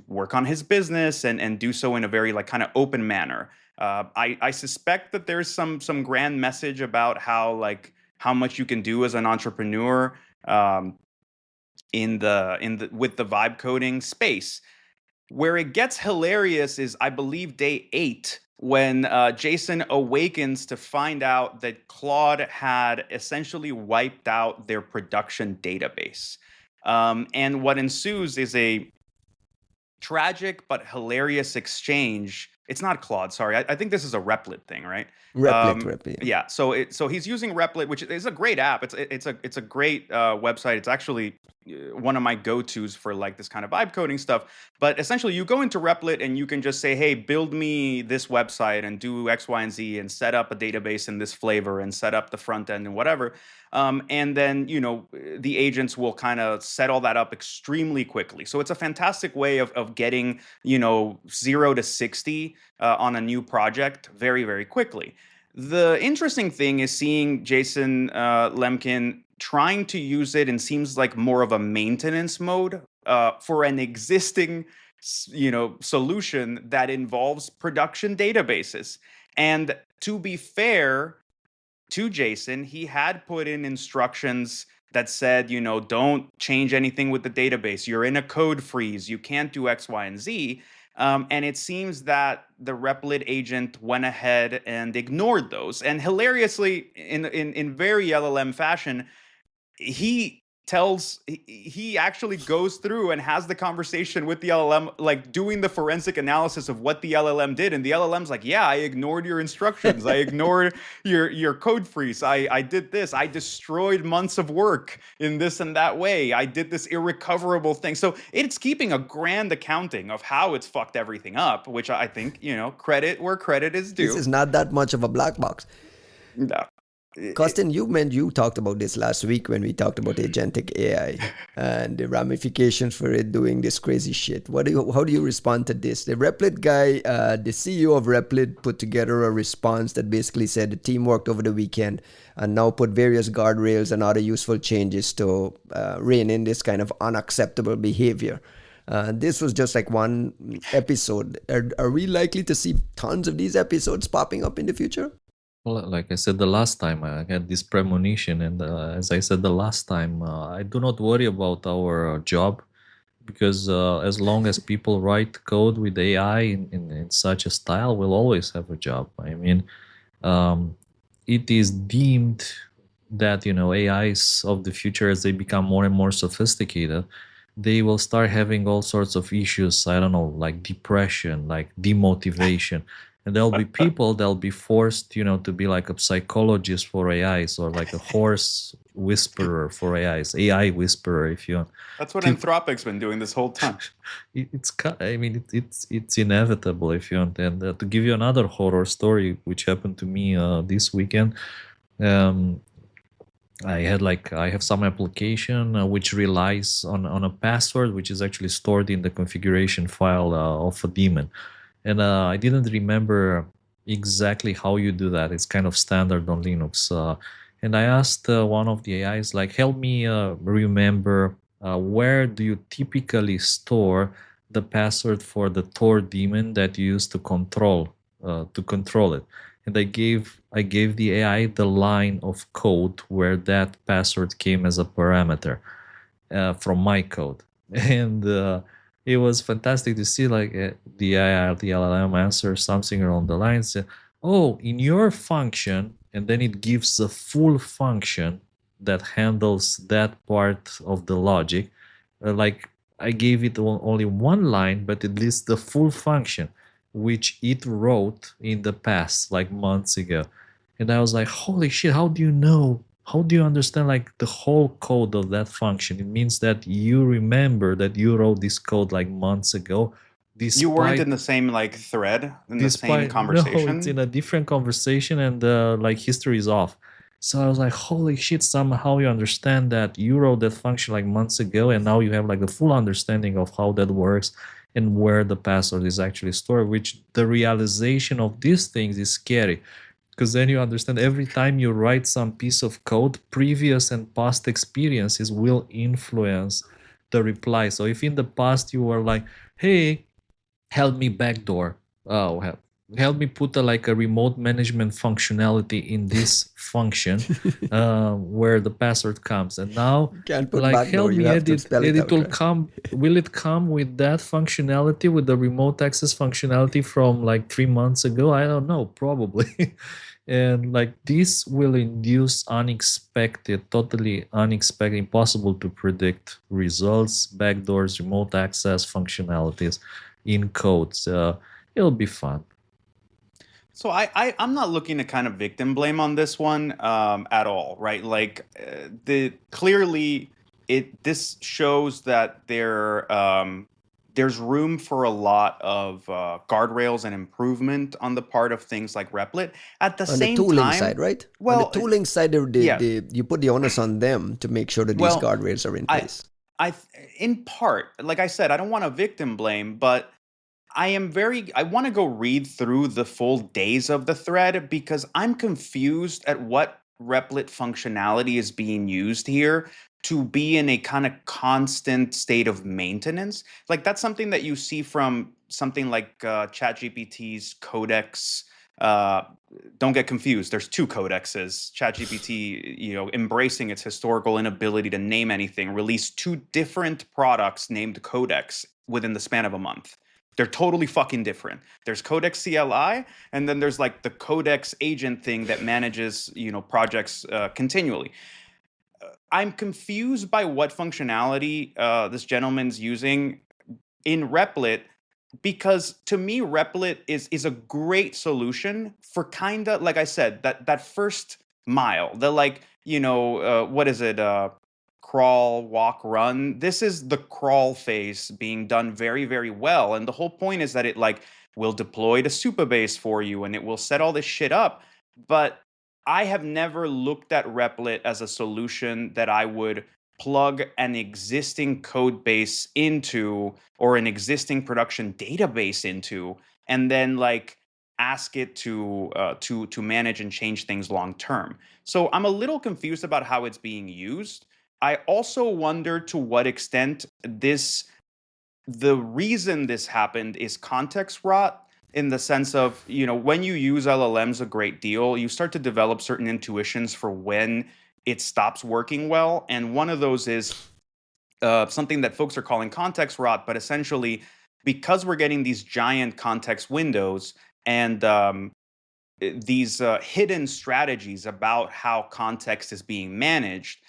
work on his business and do so in a very like kind of open manner. I suspect that there's some grand message about how much you can do as an entrepreneur in the with the vibe coding space. Where it gets hilarious is, I believe, day 8, when Jason awakens to find out that Claude had essentially wiped out their production database. And what ensues is a tragic but hilarious exchange. It's not Claude, sorry. I think this is a Replit thing, right? Replit. Yeah. So he's using Replit, which is a great app. It's a great website. It's actually one of my go-tos for like this kind of vibe coding stuff. But essentially, you go into Replit and you can just say, "Hey, build me this website and do X, Y, and Z, and set up a database in this flavor and set up the front end and whatever." And then the agents will kind of set all that up extremely quickly. So it's a fantastic way of getting 0 to 60 on a new project very, very quickly. The interesting thing is seeing Jason Lemkin trying to use it in seems like more of a maintenance mode for an existing solution that involves production databases. And to be fair to Jason, he had put in instructions that said, don't change anything with the database. You're in a code freeze. You can't do X, Y, and Z. And it seems that the Replit agent went ahead and ignored those. And hilariously, in very LLM fashion, he actually goes through and has the conversation with the LLM, like doing the forensic analysis of what the LLM did. And the LLM's like, yeah, I ignored your instructions. I ignored your code freeze. I did this. I destroyed months of work in this and that way. I did this irrecoverable thing. So it's keeping a grand accounting of how it's fucked everything up, which I think, credit where credit is due. This is not that much of a black box. No. Costin, you talked about this last week when we talked about agentic AI and the ramifications for it doing this crazy shit. How do you respond to this? The Replit guy, the CEO of Replit, put together a response that basically said the team worked over the weekend and now put various guardrails and other useful changes to rein in this kind of unacceptable behavior. This was just like one episode. Are we likely to see tons of these episodes popping up in the future? Well, like I said the last time, I had this premonition, and as I said the last time, I do not worry about our job, because as long as people write code with AI in such a style, we'll always have a job. I mean, it is deemed that AIs of the future, as they become more and more sophisticated, they will start having all sorts of issues. I don't know, like depression, like demotivation, and there'll be people that'll be forced, to be like a psychologist for AIs, or like a horse whisperer for AIs, AI whisperer, if you want. That's what Anthropic's been doing this whole time. It's inevitable, if you want. And to give you another horror story, which happened to me this weekend, I have some application which relies on a password which is actually stored in the configuration file of a daemon, and I didn't remember exactly how you do that. It's kind of standard on Linux, and I asked one of the AIs, like, help me remember where do you typically store the password for the Tor daemon that you use to control it. And I gave the AI the line of code where that password came as a parameter from my code, and it was fantastic to see, like, the LLM answer something along the lines, "Oh, in your function," and then it gives a full function that handles that part of the logic. Like, I gave it only one line, but it lists the full function which it wrote in the past, like months ago. And I was like, holy shit, how do you know? How do you understand, like, the whole code of that function? It means that you remember that you wrote this code like months ago. You weren't in the same like thread, in the same conversation? No, it's in a different conversation, and like history is off. So I was like, holy shit, somehow you understand that you wrote that function like months ago, and now you have like the full understanding of how that works and where the password is actually stored, which the realization of these things is scary. Because then you understand every time you write some piece of code, previous and past experiences will influence the reply. So if in the past you were like, hey, help me backdoor, help me put a remote management functionality in this function where the password comes, and now Can't put like backdoor, help you me have to edit, spell it out, will right? come, will it come with that functionality, with the remote access functionality from like 3 months ago? I don't know, probably. And like this will induce unexpected, totally unexpected, impossible to predict results, backdoors, remote access functionalities in codes. It'll be fun. So I'm not looking to kind of victim blame on this one at all, right? Like clearly this shows that there's room for a lot of guardrails and improvement on the part of things like Replit. At the On the same tooling time, side, right? well, on the tooling side, yeah. you put the onus on them to make sure that these Well, guardrails are in place. in part, like I said, I don't want to victim blame, but I want to go read through the full days of the thread because I'm confused at what Replit functionality is being used here to be in a kind of constant state of maintenance. Like that's something that you see from something like ChatGPT's codex. Don't get confused. There's two codexes. ChatGPT, embracing its historical inability to name anything, released two different products named codex within the span of a month. They're totally fucking different. There's Codex CLI, and then there's like the Codex agent thing that manages, projects continually. I'm confused by what functionality this gentleman's using in Replit, because to me, Replit is a great solution for kind of, like I said, that first mile. The what is it? Crawl, walk, run. This is the crawl phase being done very, very well. And the whole point is that it will deploy to Supabase for you and it will set all this shit up. But I have never looked at Replit as a solution that I would plug an existing code base into or an existing production database into and then ask it to manage and change things long term. So I'm a little confused about how it's being used. I also wonder to what extent the reason this happened is context rot, in the sense of, when you use LLMs a great deal, you start to develop certain intuitions for when it stops working well. And one of those is something that folks are calling context rot, but essentially because we're getting these giant context windows and these hidden strategies about how context is being managed,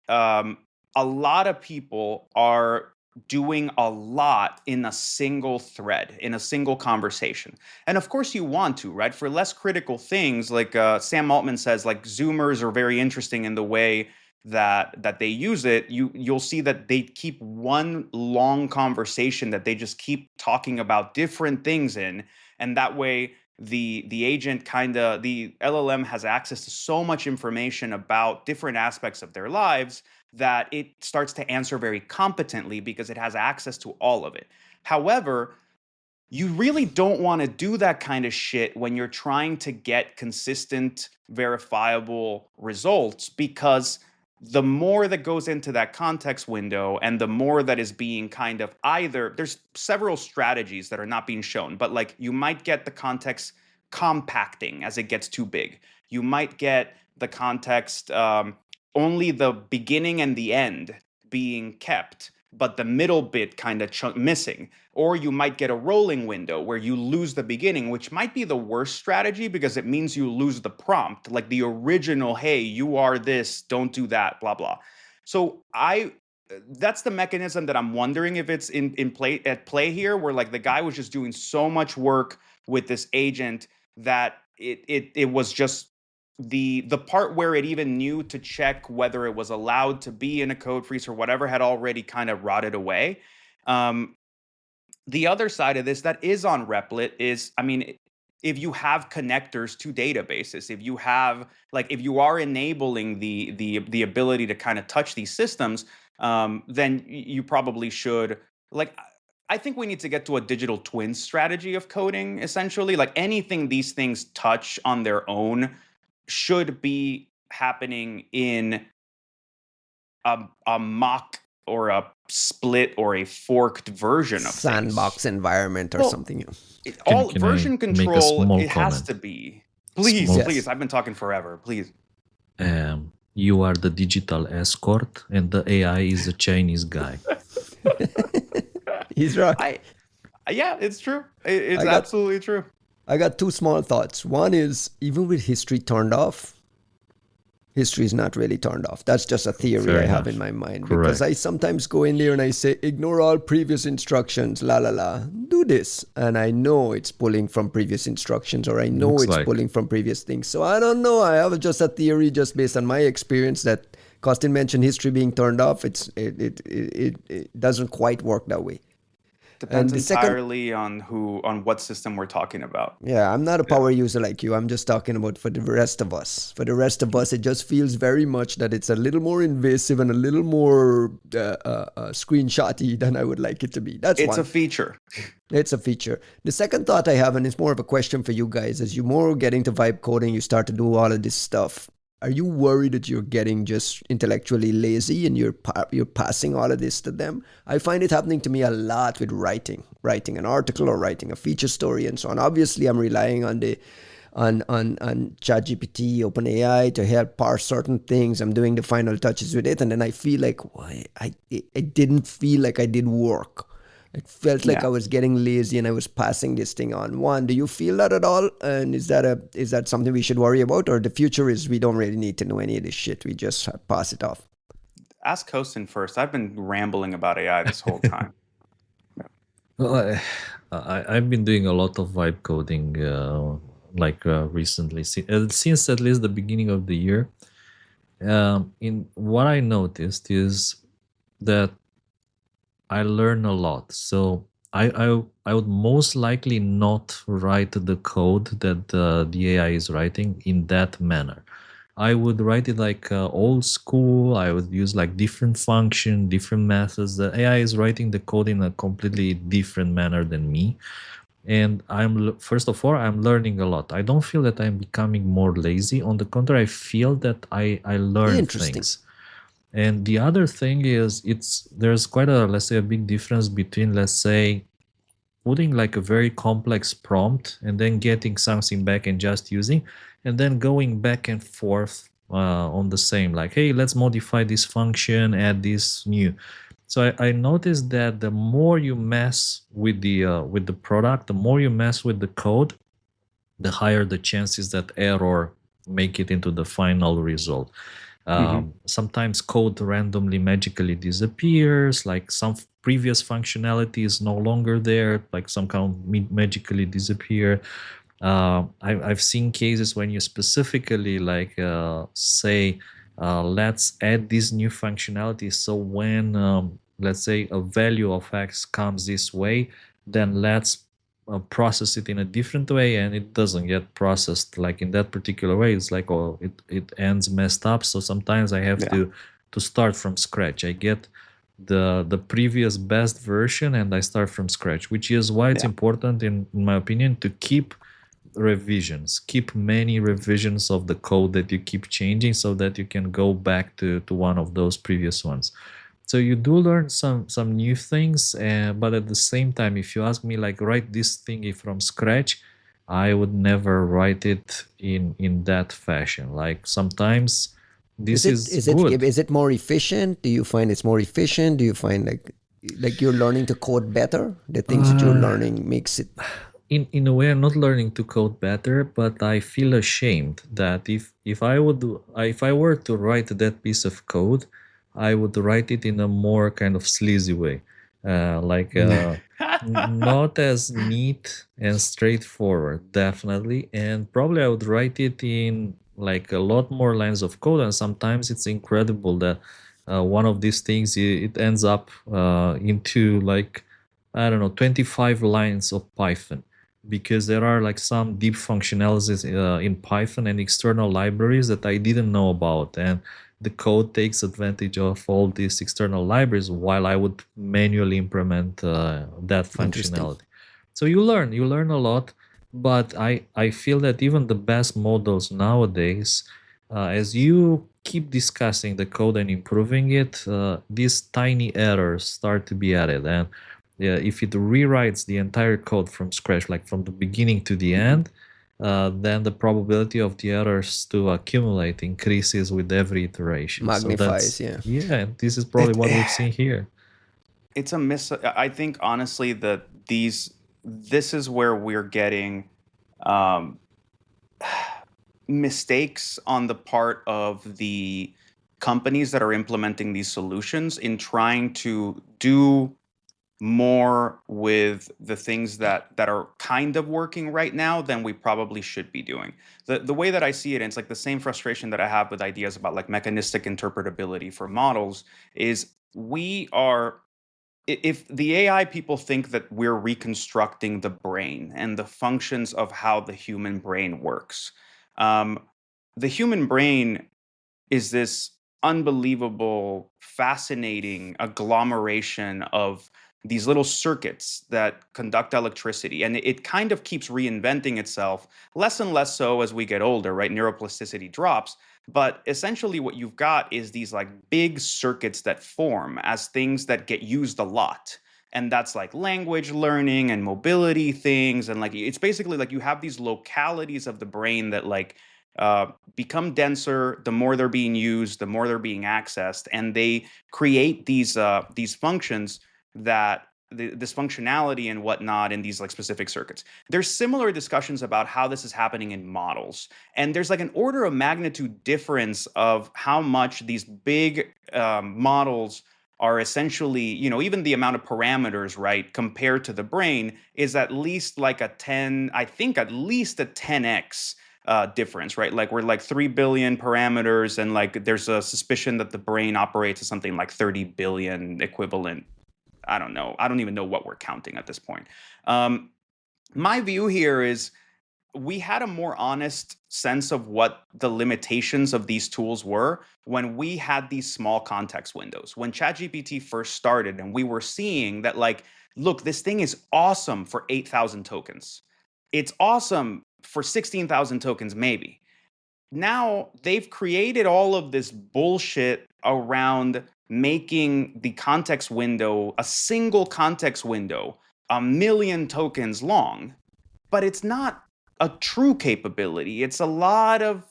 a lot of people are doing a lot in a single thread, in a single conversation. And of course you want to, right? For less critical things, like Sam Altman says, like Zoomers are very interesting in the way that they use it. You'll see that they keep one long conversation that they just keep talking about different things in, and that way the agent the LLM has access to so much information about different aspects of their lives that it starts to answer very competently because it has access to all of it. However, you really don't want to do that kind of shit when you're trying to get consistent, verifiable results, because the more that goes into that context window and the more that is being kind of either, there's several strategies that are not being shown, but like you might get the context compacting as it gets too big. You might get the context only the beginning and the end being kept, but the middle bit kind of missing. Or you might get a rolling window where you lose the beginning, which might be the worst strategy because it means you lose the prompt, like the original, hey, you are this, don't do that, blah, blah. So that's the mechanism that I'm wondering if it's at play here, where like the guy was just doing so much work with this agent that it was just the part where it even knew to check whether it was allowed to be in a code freeze or whatever had already kind of rotted away. The other side of this that is on Replit is, I mean, if you have connectors to databases, if you have, like, if you are enabling the ability to kind of touch these systems, then you probably should, like, I think we need to get to a digital twin strategy of coding, essentially. Like anything these things touch on their own should be happening in a mock or a split or a forked version of sandbox things. Environment or something. All version control, it has comment? to be. Please, Small. please. I've been talking forever. Please. You are the digital escort, and the AI is a Chinese guy. He's right. Yeah, it's true. It's absolutely true. I got two small thoughts. One is, even with history turned off, history is not really turned off. That's just a theory I have in my mind. Correct. Because I sometimes go in there and I say, ignore all previous instructions, la la la, do this. And I know it's pulling from previous instructions, or I know it's pulling from previous things. So I don't know. I have just a theory just based on my experience that Costin mentioned history being turned off. It doesn't quite work that way. Depends entirely on what system we're talking about. Yeah, I'm not a power user like you. I'm just talking about for the rest of us. For the rest of us, it just feels very much that it's a little more invasive and a little more screenshotty than I would like it to be. It's a feature. It's a feature. The second thought I have, and it's more of a question for you guys, as you more get into vibe coding, you start to do all of this stuff. Are you worried that you're getting just intellectually lazy and you're passing all of this to them? I find it happening to me a lot with writing an article or writing a feature story and so on. Obviously, I'm relying on ChatGPT, OpenAI to help parse certain things. I'm doing the final touches with it, and then I feel like it didn't feel like I did work. It felt like I was getting lazy and I was passing this thing on. One, do you feel that at all? And is that something we should worry about? Or the future is we don't really need to know any of this shit. We just pass it off. Ask Kostin first. I've been rambling about AI this whole time. Well, I've been doing a lot of vibe coding recently, since at least the beginning of the year. In what I noticed is that I learn a lot. So I would most likely not write the code that the AI is writing in that manner. I would write it like old school. I would use like different function, different methods. The AI is writing the code in a completely different manner than me. And first of all, I'm learning a lot. I don't feel that I'm becoming more lazy. On the contrary, I feel that I learn things. And the other thing is, there's quite a, let's say, a big difference between, let's say, putting like a very complex prompt and then getting something back and just using, and then going back and forth on the same, like, hey, let's modify this function, add this new. So I noticed that the more you mess with the product, the more you mess with the code, the higher the chances that error make it into the final result. Sometimes code randomly magically disappears, like some previous functionality is no longer there, like some kind of magically disappear. I've seen cases when you specifically like say, let's add this new functionality. So when let's say a value of X comes this way, then let's process it in a different way, and it doesn't get processed like in that particular way. It's like, oh, it ends messed up. So sometimes I have to start from scratch. I get the previous best version and I start from scratch, which is why it's important in my opinion to keep revisions, keep many revisions of the code that you keep changing so that you can go back to one of those previous ones. So you do learn some new things, but at the same time, if you ask me like write this thingy from scratch, I would never write it in that fashion. Like sometimes this is good. Is it more efficient? Do you find it's more efficient? Do you find like you're learning to code better? The things that you're learning makes it. In a way, I'm not learning to code better, but I feel ashamed that if I were to write that piece of code, I would write it in a more kind of sleazy way, not as neat and straightforward, definitely. And probably I would write it in like a lot more lines of code. And sometimes it's incredible that one of these things it ends up into like, I don't know, 25 lines of Python, because there are like some deep functionalities in Python and external libraries that I didn't know about, and the code takes advantage of all these external libraries while I would manually implement that functionality. So you learn a lot, but I feel that even the best models nowadays, as you keep discussing the code and improving it, these tiny errors start to be added. And if it rewrites the entire code from scratch, like from the beginning to the end, then the probability of the errors to accumulate increases with every iteration. Magnifies, so this is probably what we've seen here. It's I think honestly that this is where we're getting mistakes on the part of the companies that are implementing these solutions in trying to do more with the things that are kind of working right now than we probably should be doing. The way that I see it, and it's like the same frustration that I have with ideas about like mechanistic interpretability for models, is if the AI people think that we're reconstructing the brain and the functions of how the human brain works, the human brain is this unbelievable, fascinating agglomeration of these little circuits that conduct electricity. And it kind of keeps reinventing itself, less and less so as we get older, right? Neuroplasticity drops. But essentially what you've got is these like big circuits that form as things that get used a lot. And that's like language learning and mobility things. And like, it's basically like you have these localities of the brain that like become denser the more they're being used, the more they're being accessed, and they create these functions that this functionality and whatnot in these like specific circuits. There's similar discussions about how this is happening in models, and there's like an order of magnitude difference of how much these big models are essentially, even the amount of parameters, right, compared to the brain is at least like at least a 10x difference, right? Like we're like 3 billion parameters, and like there's a suspicion that the brain operates at something like 30 billion equivalent. I don't know. I don't even know what we're counting at this point. My view here is we had a more honest sense of what the limitations of these tools were when we had these small context windows. When ChatGPT first started and we were seeing that, like, look, this thing is awesome for 8,000 tokens. It's awesome for 16,000 tokens, maybe. Now they've created all of this bullshit around making the context window, a single context window, 1 million tokens long, but it's not a true capability. It's a lot of,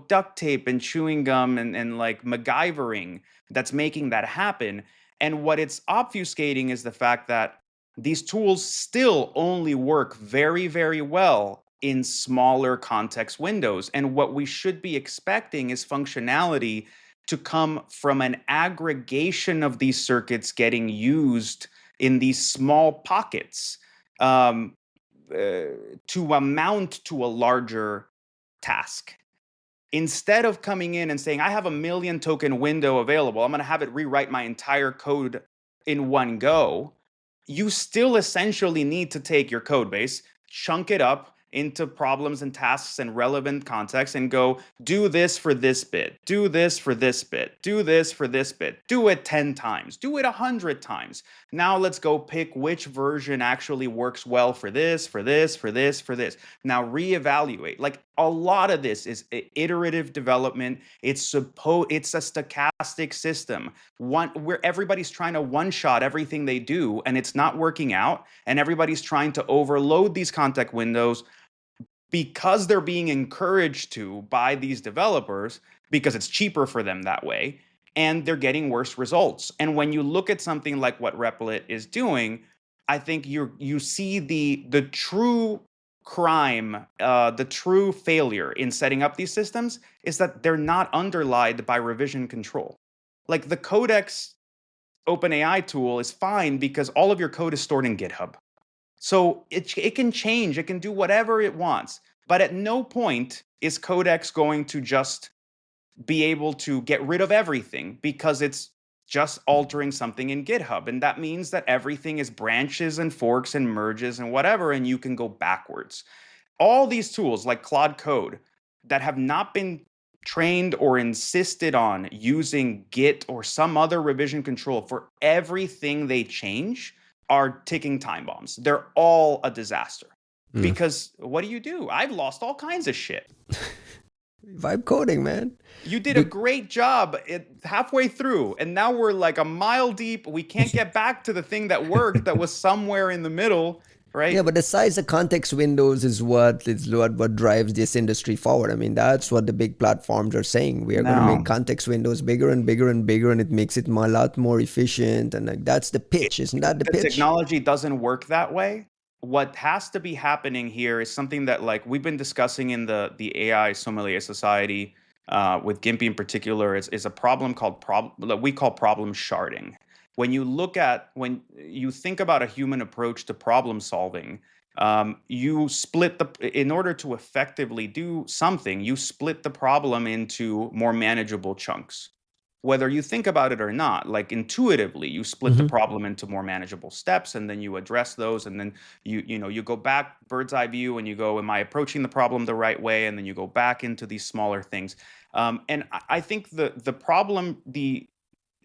duct tape and chewing gum and like MacGyvering that's making that happen. And what it's obfuscating is the fact that these tools still only work very, very well in smaller context windows. And what we should be expecting is functionality to come from an aggregation of these circuits getting used in these small pockets um, to amount to a larger task. Instead of coming in and saying, I have a 1,000,000 token window available, I'm going to have it rewrite my entire code in one go, you still essentially need to take your code base, chunk it up into problems and tasks and relevant context and go, do this for this bit, do this for this bit, do this for this bit, do it 10 times, do it 100 times. Now let's go pick which version actually works well for this, for this, for this, for this. Now reevaluate. Like a lot of this is iterative development. It's a stochastic system, where everybody's trying to one-shot everything they do, and it's not working out, and everybody's trying to overload these context windows because they're being encouraged to by these developers because it's cheaper for them that way, and they're getting worse results. And when you look at something like what Replit is doing, I think you see the true crime, the true failure in setting up these systems is that they're not underlied by revision control. Like the Codex OpenAI tool is fine because all of your code is stored in GitHub. So it can change, it can do whatever it wants, but at no point is Codex going to just be able to get rid of everything because it's just altering something in GitHub. And that means that everything is branches and forks and merges and whatever, and you can go backwards. All these tools like Claude Code that have not been trained or insisted on using Git or some other revision control for everything they change are ticking time bombs. They're all a disaster. Because what do? I've lost all kinds of shit. Vibe coding, man. You did a great job halfway through, and now we're like a mile deep. We can't get back to the thing that worked that was somewhere in the middle, right? Yeah, but the size of context windows is what drives this industry forward. I mean, that's what the big platforms are saying. We are going to make context windows bigger and bigger and bigger, and it makes it a lot more efficient. And like, that's the pitch, isn't that the pitch? The technology doesn't work that way. What has to be happening here is something that like we've been discussing in the AI Sommelier Society with Gimpy in particular is a problem called we call problem sharding. When you think about a human approach to problem solving, you split in order to effectively do something, you split the problem into more manageable chunks. Whether you think about it or not, like intuitively, you split the problem into more manageable steps, and then you address those, and then you go back bird's eye view, and you go, am I approaching the problem the right way? And then you go back into these smaller things. And I think the problem, the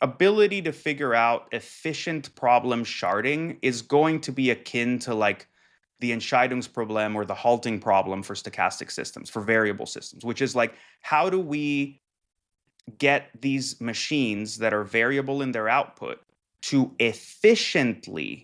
ability to figure out efficient problem sharding is going to be akin to like the Entscheidungsproblem or the halting problem for stochastic systems, for variable systems, which is like, how do we get these machines that are variable in their output to efficiently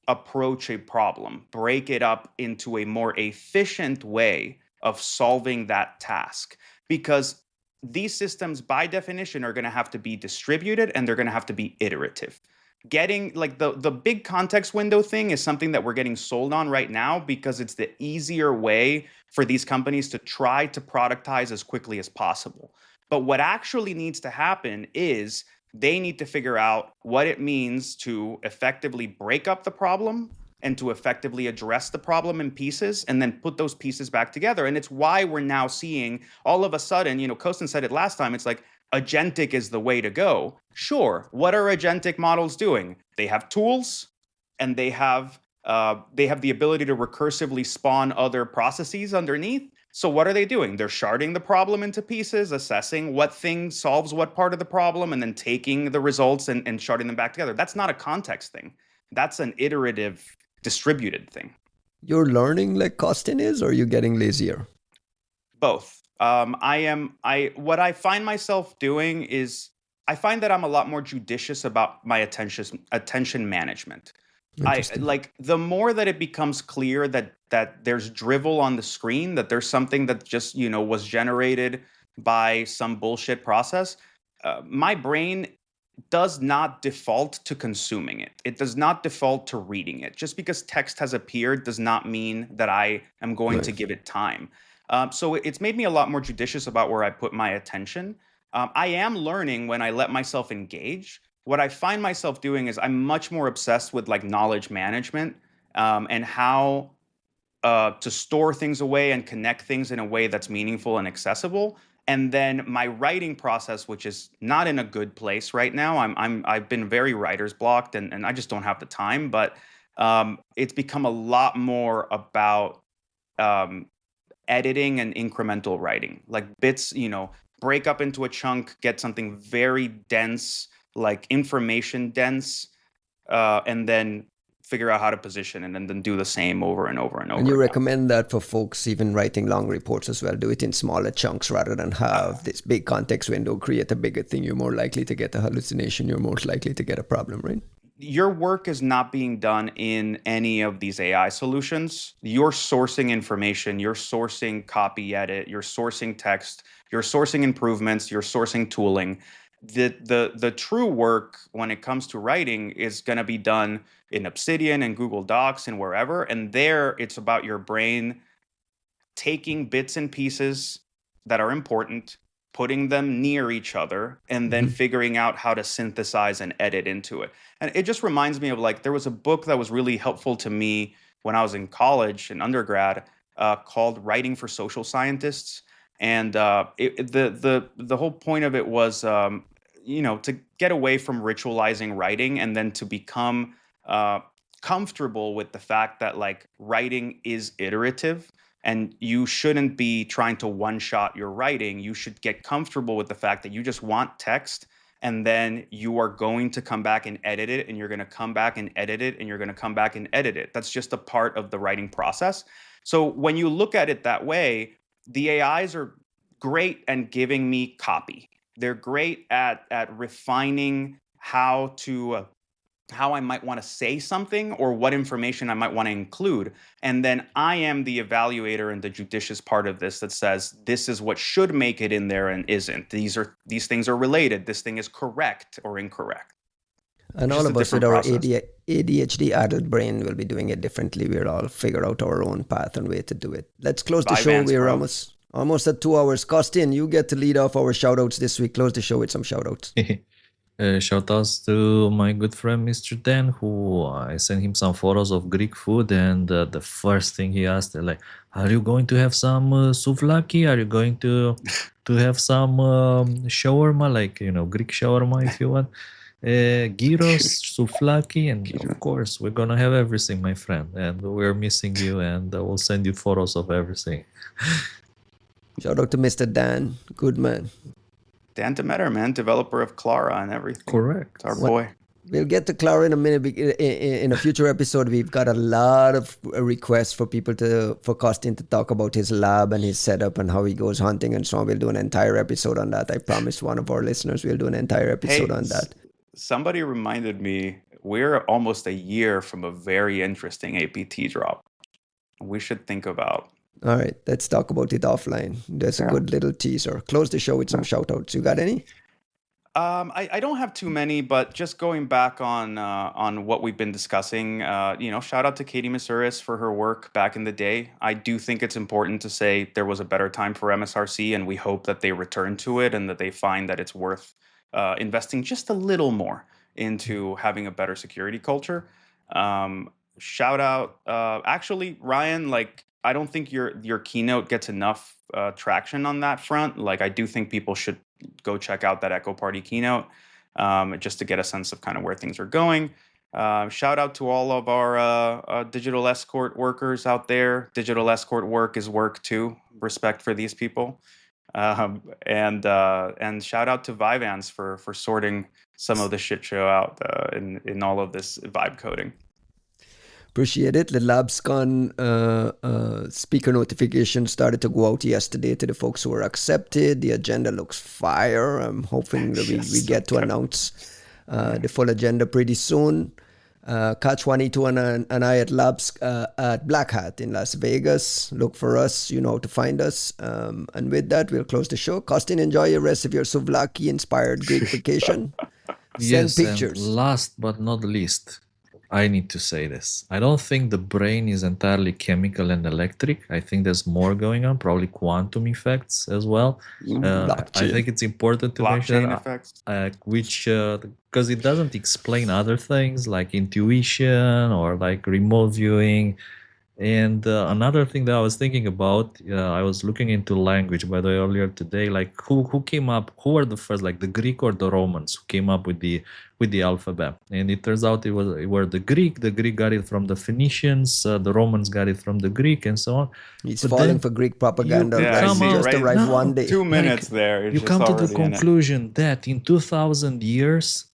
approach a problem, break it up into a more efficient way of solving that task? Because these systems, by definition, are going to have to be distributed and they're going to have to be iterative. Getting like the big context window thing is something that we're getting sold on right now because it's the easier way for these companies to try to productize as quickly as possible. But what actually needs to happen is they need to figure out what it means to effectively break up the problem and to effectively address the problem in pieces and then put those pieces back together. And it's why we're now seeing all of a sudden, Kostin said it last time, it's like agentic is the way to go. Sure, what are agentic models doing? They have tools and they have the ability to recursively spawn other processes underneath. So what are they doing? They're sharding the problem into pieces, assessing what thing solves what part of the problem, and then taking the results and sharding them back together. That's not a context thing. That's an iterative, distributed thing. You're learning like Kostin is, or are you getting lazier? Both. What I find myself doing is I find that I'm a lot more judicious about my attention management. The more that it becomes clear that there's drivel on the screen, that there's something that just, was generated by some bullshit process, my brain does not default to consuming it. It does not default to reading it. Just because text has appeared does not mean that I am going to give it time. So it's made me a lot more judicious about where I put my attention. I am learning when I let myself engage. What I find myself doing is I'm much more obsessed with like knowledge management, and how to store things away and connect things in a way that's meaningful and accessible. And then my writing process, which is not in a good place right now. I've been very writer's blocked, and I just don't have the time. But it's become a lot more about editing and incremental writing, like bits, break up into a chunk, get something very dense, like information dense, and then figure out how to position it, and then do the same over and over and over. And you again. recommend that for folks even writing long reports as well. Do it in smaller chunks rather than have this big context window, create a bigger thing. You're more likely to get a hallucination. You're most likely to get a problem, right? Your work is not being done in any of these AI solutions. You're sourcing information, you're sourcing copy edit, you're sourcing text, you're sourcing improvements, you're sourcing tooling. The true work when it comes to writing is going to be done in Obsidian and Google Docs and wherever. And there it's about your brain taking bits and pieces that are important, putting them near each other, and then figuring out how to synthesize and edit into it. And it just reminds me of, like, there was a book that was really helpful to me when I was in college and undergrad, called Writing for Social Scientists. And the whole point of it was, to get away from ritualizing writing, and then to become comfortable with the fact that, like, writing is iterative. And you shouldn't be trying to one-shot your writing. You should get comfortable with the fact that you just want text, and then you are going to come back and edit it, and you're going to come back and edit it, and you're going to come back and edit it. That's just a part of the writing process. So when you look at it that way, the AIs are great at giving me copy. They're great at refining how I might want to say something, or what information I might want to include. And then I am the evaluator and the judicious part of this that says, this is what should make it in there and isn't. These things are related. This thing is correct or incorrect. And all of us with our ADHD adult brain will be doing it differently. We'll all figure out our own path and way to do it. Let's close the show. We're almost at 2 hours. Costin, you get to lead off our shout-outs this week. Close the show with some shout-outs. Shout outs to my good friend Mr. Dan, who I sent him some photos of Greek food, and the first thing he asked, like, are you going to have some souvlaki? Are you going to have some shawarma, like, Greek shawarma if you want? Gyros, souvlaki, and of course we're gonna have everything, my friend, and we're missing you, and we'll send you photos of everything. Shout out to Mr. Dan, good man. Dan Demeter, man, developer of Clara and everything. Correct. It's our boy. We'll get to Clara in a minute. In a future episode, we've got a lot of requests for people for Costin to talk about his lab and his setup and how he goes hunting and so on. We'll do an entire episode on that. I promised one of our listeners we'll do an entire episode on that. Somebody reminded me, we're almost a year from a very interesting APT drop. We should think about. All right, let's talk about it offline. There's a good little teaser. Close the show with some shout-outs. You got any? I don't have too many, but just going back on what we've been discussing, shout out to Katie Masuris for her work back in the day. I do think it's important to say there was a better time for MSRC, and we hope that they return to it and that they find that it's worth investing just a little more into having a better security culture. Shout out, actually, Ryan, like, I don't think your keynote gets enough traction on that front. Like, I do think people should go check out that Echo Party keynote, just to get a sense of kind of where things are going. Shout out to all of our digital escort workers out there. Digital escort work is work too. Respect for these people. And shout out to Vyvanse for sorting some of the shit show out in all of this vibe coding. Appreciate it. The LabsCon speaker notification started to go out yesterday to the folks who were accepted. The agenda looks fire. I'm hoping that we get to announce the full agenda pretty soon. Catch Juanito and I at Black Hat in Las Vegas. Look for us. You know how to find us. And with that, we'll close the show. Costin, enjoy the rest of your souvlaki-inspired Greek vacation. Yes, and pictures. last but not least, I need to say this. I don't think the brain is entirely chemical and electric. I think there's more going on, probably quantum effects as well. I think it's important to mention Blockchain effects. which, because it doesn't explain other things like intuition or like remote viewing. And another thing that I was thinking about, I was looking into language, by the way, earlier today. Like, who came up? Who were the first, like the Greek or the Romans, who came up with the alphabet? And it turns out it were the Greek. The Greek got it from the Phoenicians. The Romans got it from the Greek, and so on. He's But falling then for Greek propaganda. you Yeah, I right? come see, He out just right? arrived no, one day. 2 minutes there. It's you just come to the already in it. conclusion that in 2000 years,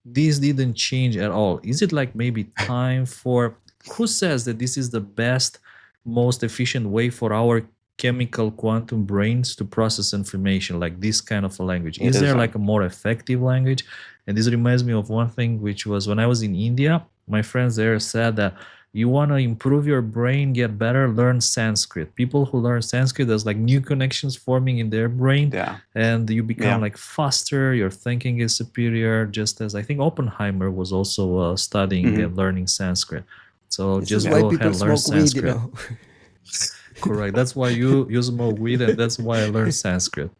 this didn't change at all. Is it like maybe time for? Who says that this is the best, most efficient way for our chemical quantum brains to process information, like this kind of a language? It Is there isn't. like a more effective language? And this reminds me of one thing, which was when I was in India, my friends there said that you want to improve your brain, get better, learn Sanskrit. People who learn Sanskrit, there's like new connections forming in their brain, Yeah. and you become Yeah. like faster, your thinking is superior, just as I think Oppenheimer was also studying and learning Sanskrit. So This just is why go people ahead, learn smoke weed, Sanskrit. Correct. That's why you smoke weed, and that's why I learned Sanskrit.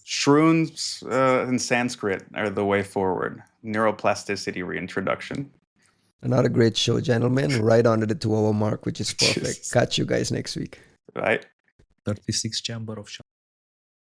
Shrooms and Sanskrit are the way forward. Neuroplasticity reintroduction. Another great show, gentlemen. Right under the 2-hour mark, which is perfect. Jesus. Catch you guys next week. Right? 36 chamber of